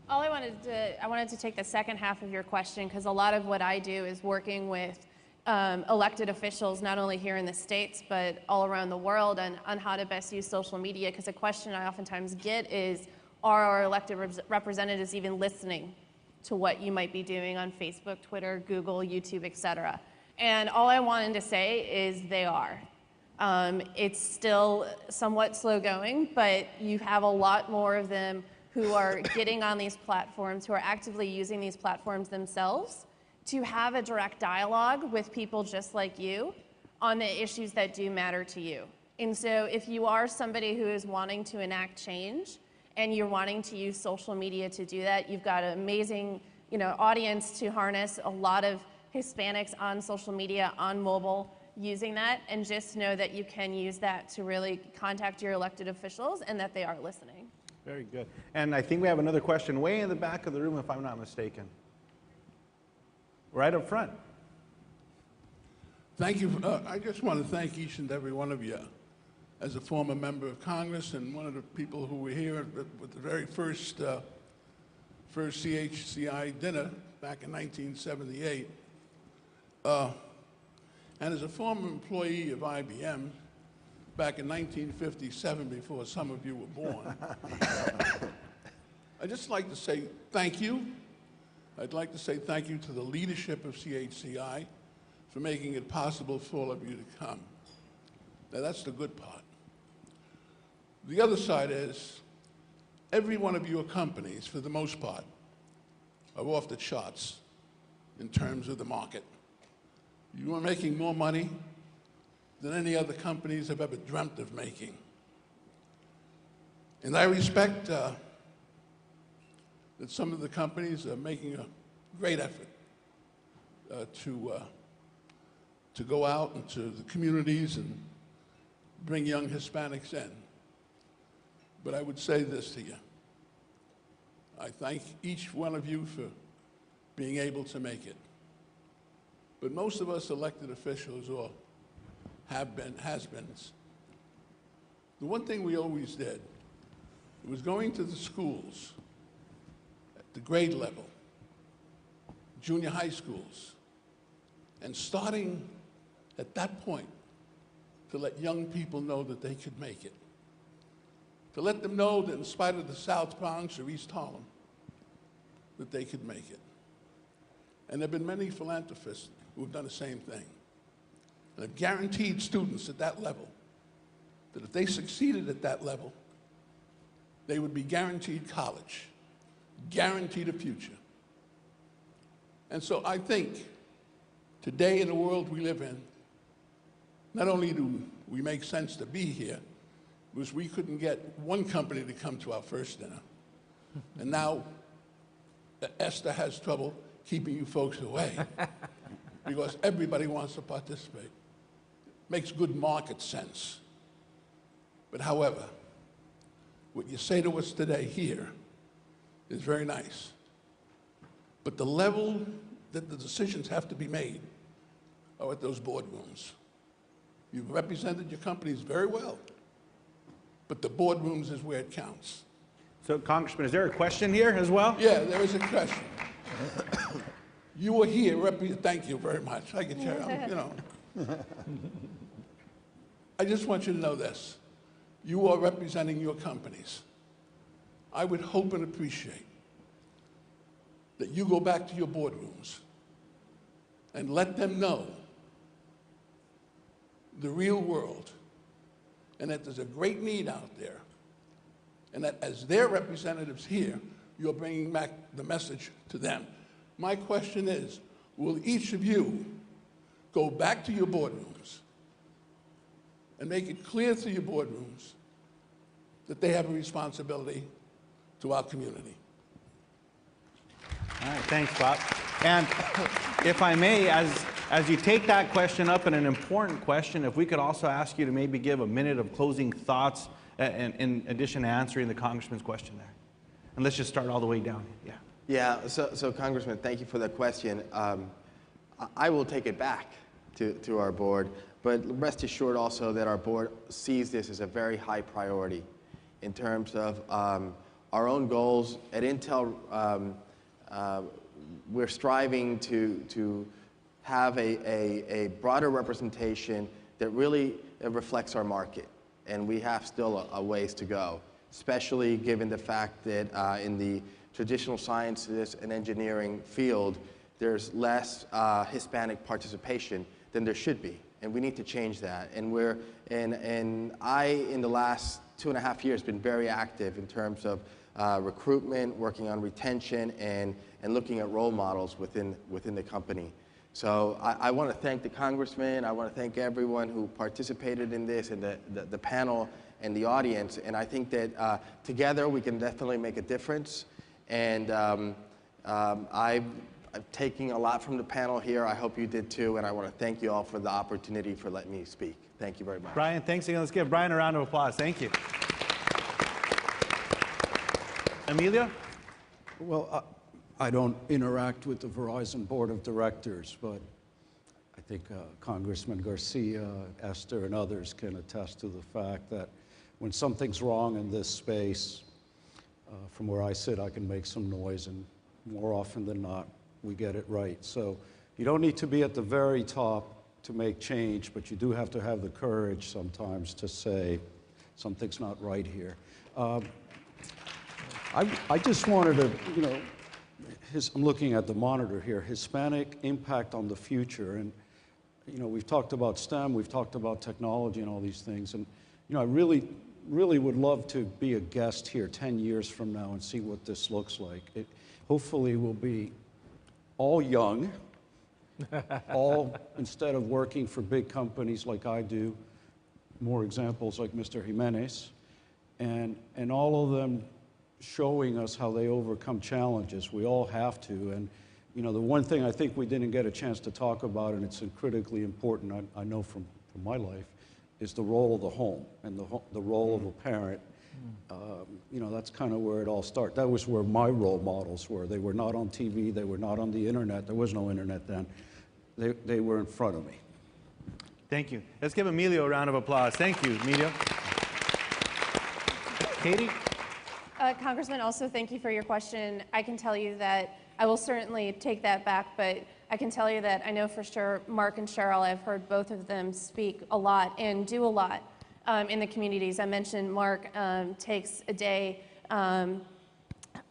I wanted to take the second half of your question, because a lot of what I do is working with elected officials, not only here in the States, but all around the world, and on how to best use social media, because a question I oftentimes get is, are our elected representatives even listening to what you might be doing on Facebook, Twitter, Google, YouTube, etc.? And all I wanted to say is they are. It's still somewhat slow going, but you have a lot more of them who are getting on these platforms, who are actively using these platforms themselves to have a direct dialogue with people just like you on the issues that do matter to you. And so if you are somebody who is wanting to enact change and you're wanting to use social media to do that, you've got an amazing audience to harness, a lot of Hispanics on social media, on mobile, using that, and just know that you can use that to really contact your elected officials and that they are listening. Very good. And I think we have another question way in the back of the room, if I'm not mistaken. Right up front. Thank you. I just want to thank each and every one of you. As a former member of Congress and one of the people who were here with the very first CHCI dinner back in 1978. And as a former employee of IBM, back in 1957, before some of you were born. I'd just like to say thank you. I'd like to say thank you to the leadership of CHCI for making it possible for all of you to come. Now, that's the good part. The other side is, every one of your companies, for the most part, are off the charts in terms of the market. You are making more money than any other companies have ever dreamt of making. And I respect that some of the companies are making a great effort to go out into the communities and bring young Hispanics in. But I would say this to you. I thank each one of you for being able to make it. But most of us elected officials, or has-beens, the one thing we always did was going to the schools at the grade level, junior high schools, and starting at that point to let young people know that they could make it. To let them know that in spite of the South Bronx or East Harlem, that they could make it. And there have been many philanthropists who have done the same thing. And have guaranteed students at that level that if they succeeded at that level, they would be guaranteed college, guaranteed a future. And so I think today in the world we live in, not only do we make sense to be here, because we couldn't get one company to come to our first dinner. And now Esther has trouble keeping you folks away because everybody wants to participate. Makes good market sense. But however, what you say to us today here is very nice. But the level that the decisions have to be made are at those boardrooms. You've represented your companies very well, but the boardrooms is where it counts. So, Congressman, is there a question here as well? Yeah, there is a question. You were here, thank you very much. I get you, I just want you to know this. You are representing your companies. I would hope and appreciate that you go back to your boardrooms and let them know the real world and that there's a great need out there and that as their representatives here, you're bringing back the message to them. My question is, will each of you go back to your boardrooms and make it clear to your boardrooms that they have a responsibility to our community? All right, thanks, Bob. And if I may, as you take that question up, and an important question, if we could also ask you to maybe give a minute of closing thoughts in addition to answering the Congressman's question there. And let's just start all the way down. Yeah. Yeah, so Congressman, thank you for that question. I will take it back to our board, but rest assured also that our board sees this as a very high priority in terms of our own goals. At Intel, we're striving to have a broader representation that really reflects our market, and we have still a ways to go, especially given the fact that in the traditional sciences and engineering field, there's less Hispanic participation than there should be, and we need to change that. And I, in the last 2.5 years, been very active in terms of recruitment, working on retention, and looking at role models within the company. So I want to thank the Congressman. I want to thank everyone who participated in this, and the panel and the audience. And I think that together we can definitely make a difference. And I'm taking a lot from the panel here. I hope you did too. And I want to thank you all for the opportunity for letting me speak. Thank you very much. Brian, thanks again. Let's give Brian a round of applause. Thank you. Emilio? Well, I don't interact with the Verizon Board of Directors, but I think Congressman Garcia, Esther, and others can attest to the fact that when something's wrong in this space, from where I sit, I can make some noise, and more often than not, we get it right. So you don't need to be at the very top to make change, but you do have to have the courage sometimes to say something's not right here. I just wanted to, I'm looking at the monitor here, Hispanic impact on the future. And, we've talked about STEM, we've talked about technology and all these things. And, I really would love to be a guest here 10 years from now and see what this looks like. It hopefully will be all young, all, instead of working for big companies like I do, more examples like Mr. Jimenez, and all of them showing us how they overcome challenges. We all have to. And the one thing I think we didn't get a chance to talk about, and it's critically important, I know from my life, is the role of the home and the role of a parent. That's kind of where it all started. That was where my role models were. They were not on TV, they were not on the internet. There was no internet then. They were in front of me. Thank you. Let's give Emilio a round of applause. Thank you, Emilio. Katie? Congressman, also thank you for your question. I can tell you that I will certainly take that back, but I can tell you that I know for sure Mark and Cheryl, I've heard both of them speak a lot and do a lot in the communities. I mentioned Mark takes a day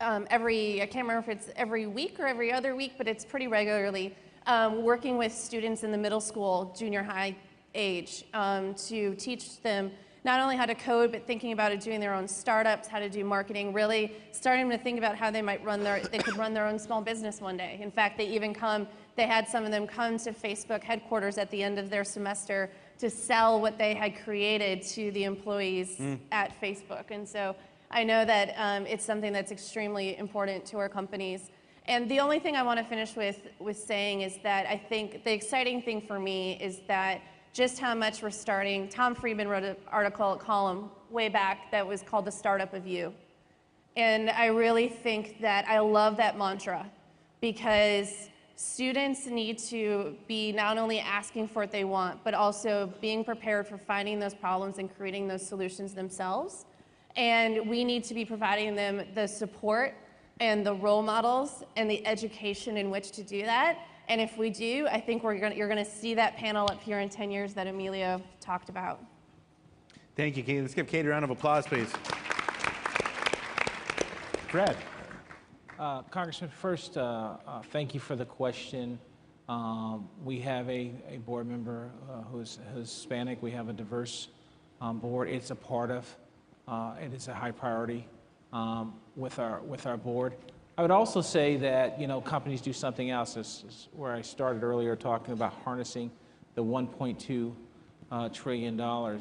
I can't remember if it's every week or every other week, but it's pretty regularly, working with students in the middle school, junior high age, to teach them not only how to code, but thinking about it, doing their own startups, how to do marketing, really starting to think about how they might they could run their own small business one day. In fact, they had some of them come to Facebook headquarters at the end of their semester to sell what they had created to the employees at Facebook. And so I know that it's something that's extremely important to our companies. And the only thing I want to finish with saying is that I think the exciting thing for me is that just how much we're starting. Tom Friedman wrote an article, a column way back that was called The Startup of You. And I really think that I love that mantra, because students need to be not only asking for what they want, but also being prepared for finding those problems and creating those solutions themselves. And we need to be providing them the support and the role models and the education in which to do that. And if we do, I think you're going to see that panel up here in 10 years that Emilio talked about. Thank you, Kate. Let's give Kate a round of applause, please. Fred. Congressman, first, thank you for the question. We have a board member who's Hispanic. We have a diverse board. It's a part of, it is a high priority with our board. I would also say that, companies do something else. This is where I started earlier talking about harnessing the $1.2 trillion,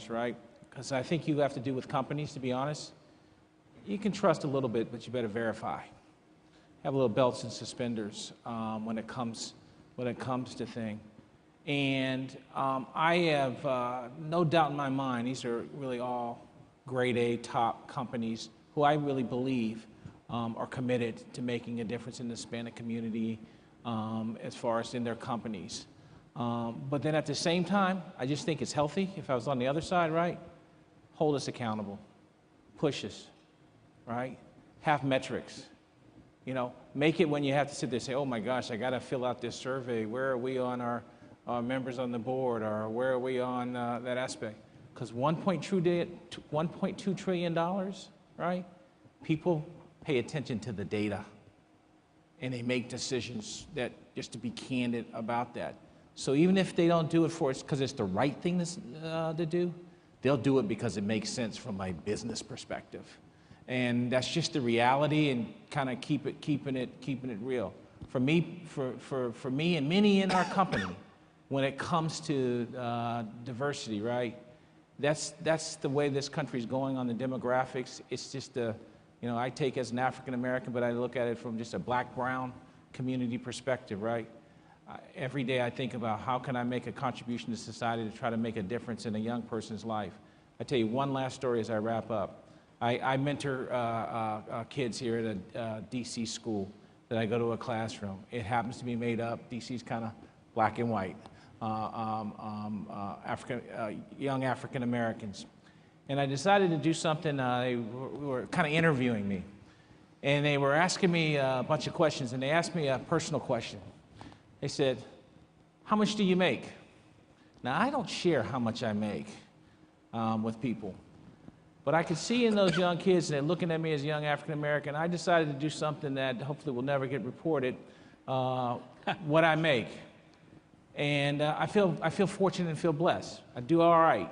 right? Because I think you have to do with companies, to be honest. You can trust a little bit, but you better verify. Have a little belts and suspenders when it comes to things. And I have no doubt in my mind, these are really all grade A top companies who I really believe are committed to making a difference in the Hispanic community as far as in their companies. But then at the same time, I just think it's healthy, if I was on the other side, right? Hold us accountable, push us, right? Have metrics. Make it when you have to sit there and say, oh my gosh, I got to fill out this survey. Where are we on our members on the board, or where are we on that aspect? Because $1.2 trillion, right? People pay attention to the data, and they make decisions that, just to be candid about that. So even if they don't do it for us because it's the right thing to do, they'll do it because it makes sense from a business perspective. And that's just the reality, and kind of keeping it real. For me and many in our company, when it comes to diversity, right? That's the way this country is going on the demographics. It's just I take as an African American, but I look at it from just a black-brown community perspective, right? Every day I think about how can I make a contribution to society to try to make a difference in a young person's life. I tell you one last story as I wrap up. I mentor kids here at a DC school that I go to a classroom. It happens to be made up, DC's kind of black and white, young African Americans. And I decided to do something, they were kind of interviewing me. And they were asking me a bunch of questions, and they asked me a personal question. They said, how much do you make? Now, I don't share how much I make with people. But I could see in those young kids, and they're looking at me as a young African American, I decided to do something that hopefully will never get reported, what I make. And I feel fortunate and feel blessed. I do all right.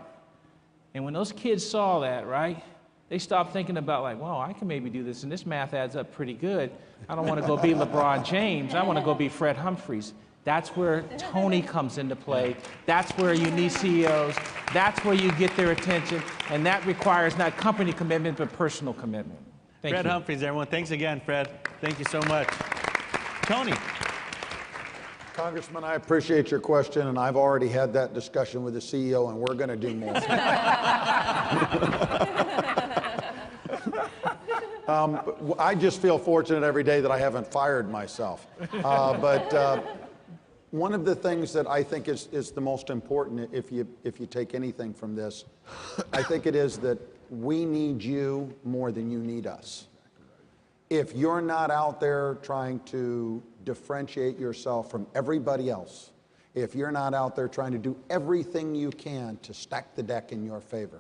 And when those kids saw that, right, they stopped thinking about like, well, I can maybe do this, and this math adds up pretty good. I don't want to go be LeBron James. I want to go be Fred Humphries. That's where Tony comes into play. That's where you need CEOs. That's where you get their attention. And that requires not company commitment, but personal commitment. Thank you. Fred Humphries, everyone. Thanks again, Fred. Thank you so much. Tony. Congressman, I appreciate your question, and I've already had that discussion with the CEO, and we're going to do more. I just feel fortunate every day that I haven't fired myself. One of the things that I think is the most important, if you take anything from this, I think it is that we need you more than you need us. If you're not out there trying to differentiate yourself from everybody else, if you're not out there trying to do everything you can to stack the deck in your favor,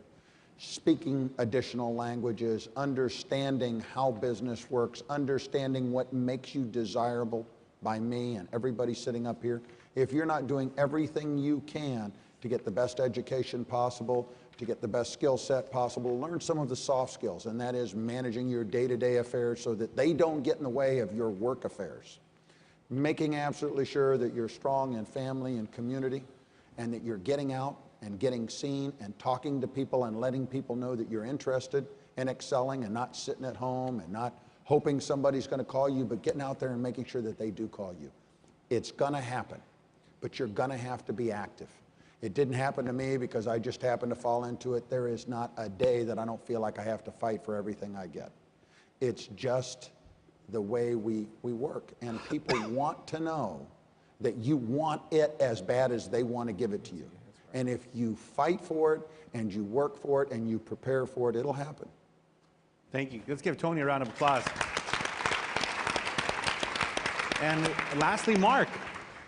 speaking additional languages, understanding how business works, understanding what makes you desirable by me and everybody sitting up here. If you're not doing everything you can to get the best education possible, to get the best skill set possible, learn some of the soft skills, and that is managing your day-to-day affairs so that they don't get in the way of your work affairs. Making absolutely sure that you're strong in family and community, and that you're getting out and getting seen and talking to people and letting people know that you're interested in excelling and not sitting at home and not hoping somebody's going to call you, but getting out there and making sure that they do call you. It's going to happen, but you're going to have to be active. It didn't happen to me because I just happened to fall into it. There is not a day that I don't feel like I have to fight for everything I get. It's just the way we work, and people want to know that you want it as bad as they want to give it to you. And if you fight for it and you work for it and you prepare for it, it'll happen. Thank you. Let's give Tony a round of applause. And lastly, Mark.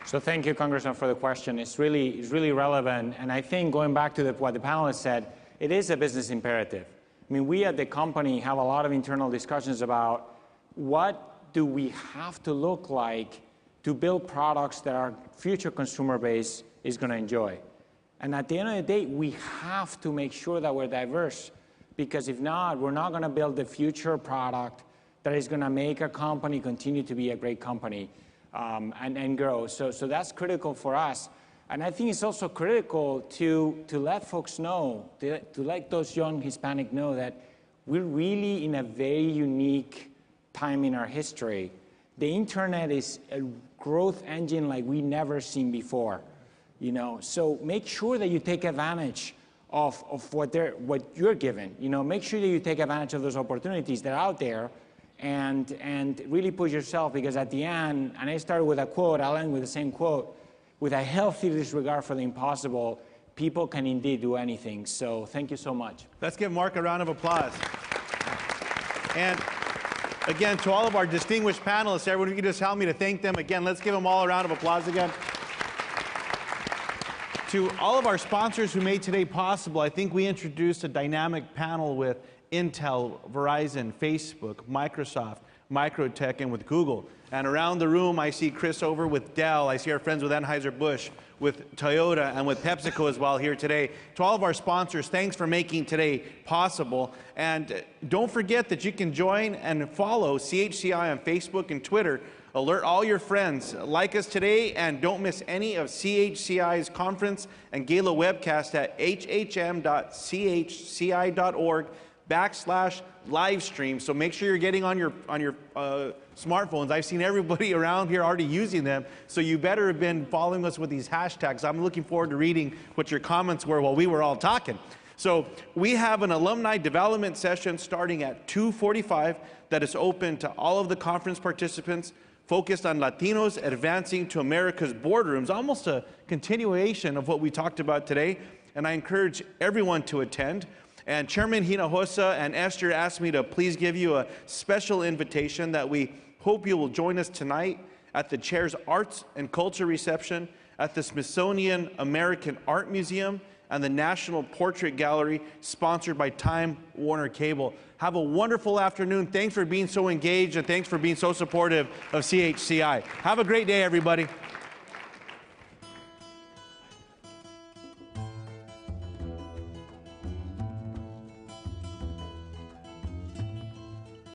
So thank you, Congressman, for the question. It's really relevant. And I think going back to what the panelists said, it is a business imperative. I mean, we at the company have a lot of internal discussions about what do we have to look like to build products that our future consumer base is going to enjoy. And at the end of the day, we have to make sure that we're diverse, because if not, we're not going to build the future product that is going to make a company continue to be a great company and grow. So that's critical for us. And I think it's also critical to let folks know, to let those young Hispanic know that we're really in a very unique time in our history. The internet is a growth engine like we've never seen before. You know, so make sure that you take advantage of what you're given. You know, make sure that you take advantage of those opportunities that are out there, and really push yourself, because at the end, and I started with a quote, I'll end with the same quote, with a healthy disregard for the impossible, people can indeed do anything. So thank you so much. Let's give Mark a round of applause. And again, to all of our distinguished panelists, everyone, if you could just help me to thank them again. Let's give them all a round of applause again. To all of our sponsors who made today possible, I think we introduced a dynamic panel with Intel, Verizon, Facebook, Microsoft, MicroTech, and with Google. And around the room, I see Chris over with Dell. I see our friends with Anheuser-Busch, with Toyota, and with PepsiCo as well here today. To all of our sponsors, thanks for making today possible. And don't forget that you can join and follow CHCI on Facebook and Twitter. Alert all your friends. Like us today, and don't miss any of CHCI's conference and gala webcast at hhm.chci.org/livestream. So make sure you're getting on your smartphones. I've seen everybody around here already using them, so you better have been following us with these hashtags. I'm looking forward to reading what your comments were while we were all talking. So we have an alumni development session starting at 2:45 that is open to all of the conference participants, focused on Latinos advancing to America's boardrooms, almost a continuation of what we talked about today. And I encourage everyone to attend. And Chairman Hinojosa and Esther asked me to please give you a special invitation that we hope you will join us tonight at the Chair's Arts and Culture Reception at the Smithsonian American Art Museum and the National Portrait Gallery, sponsored by Time Warner Cable. Have a wonderful afternoon. Thanks for being so engaged, and thanks for being so supportive of CHCI. Have a great day, everybody.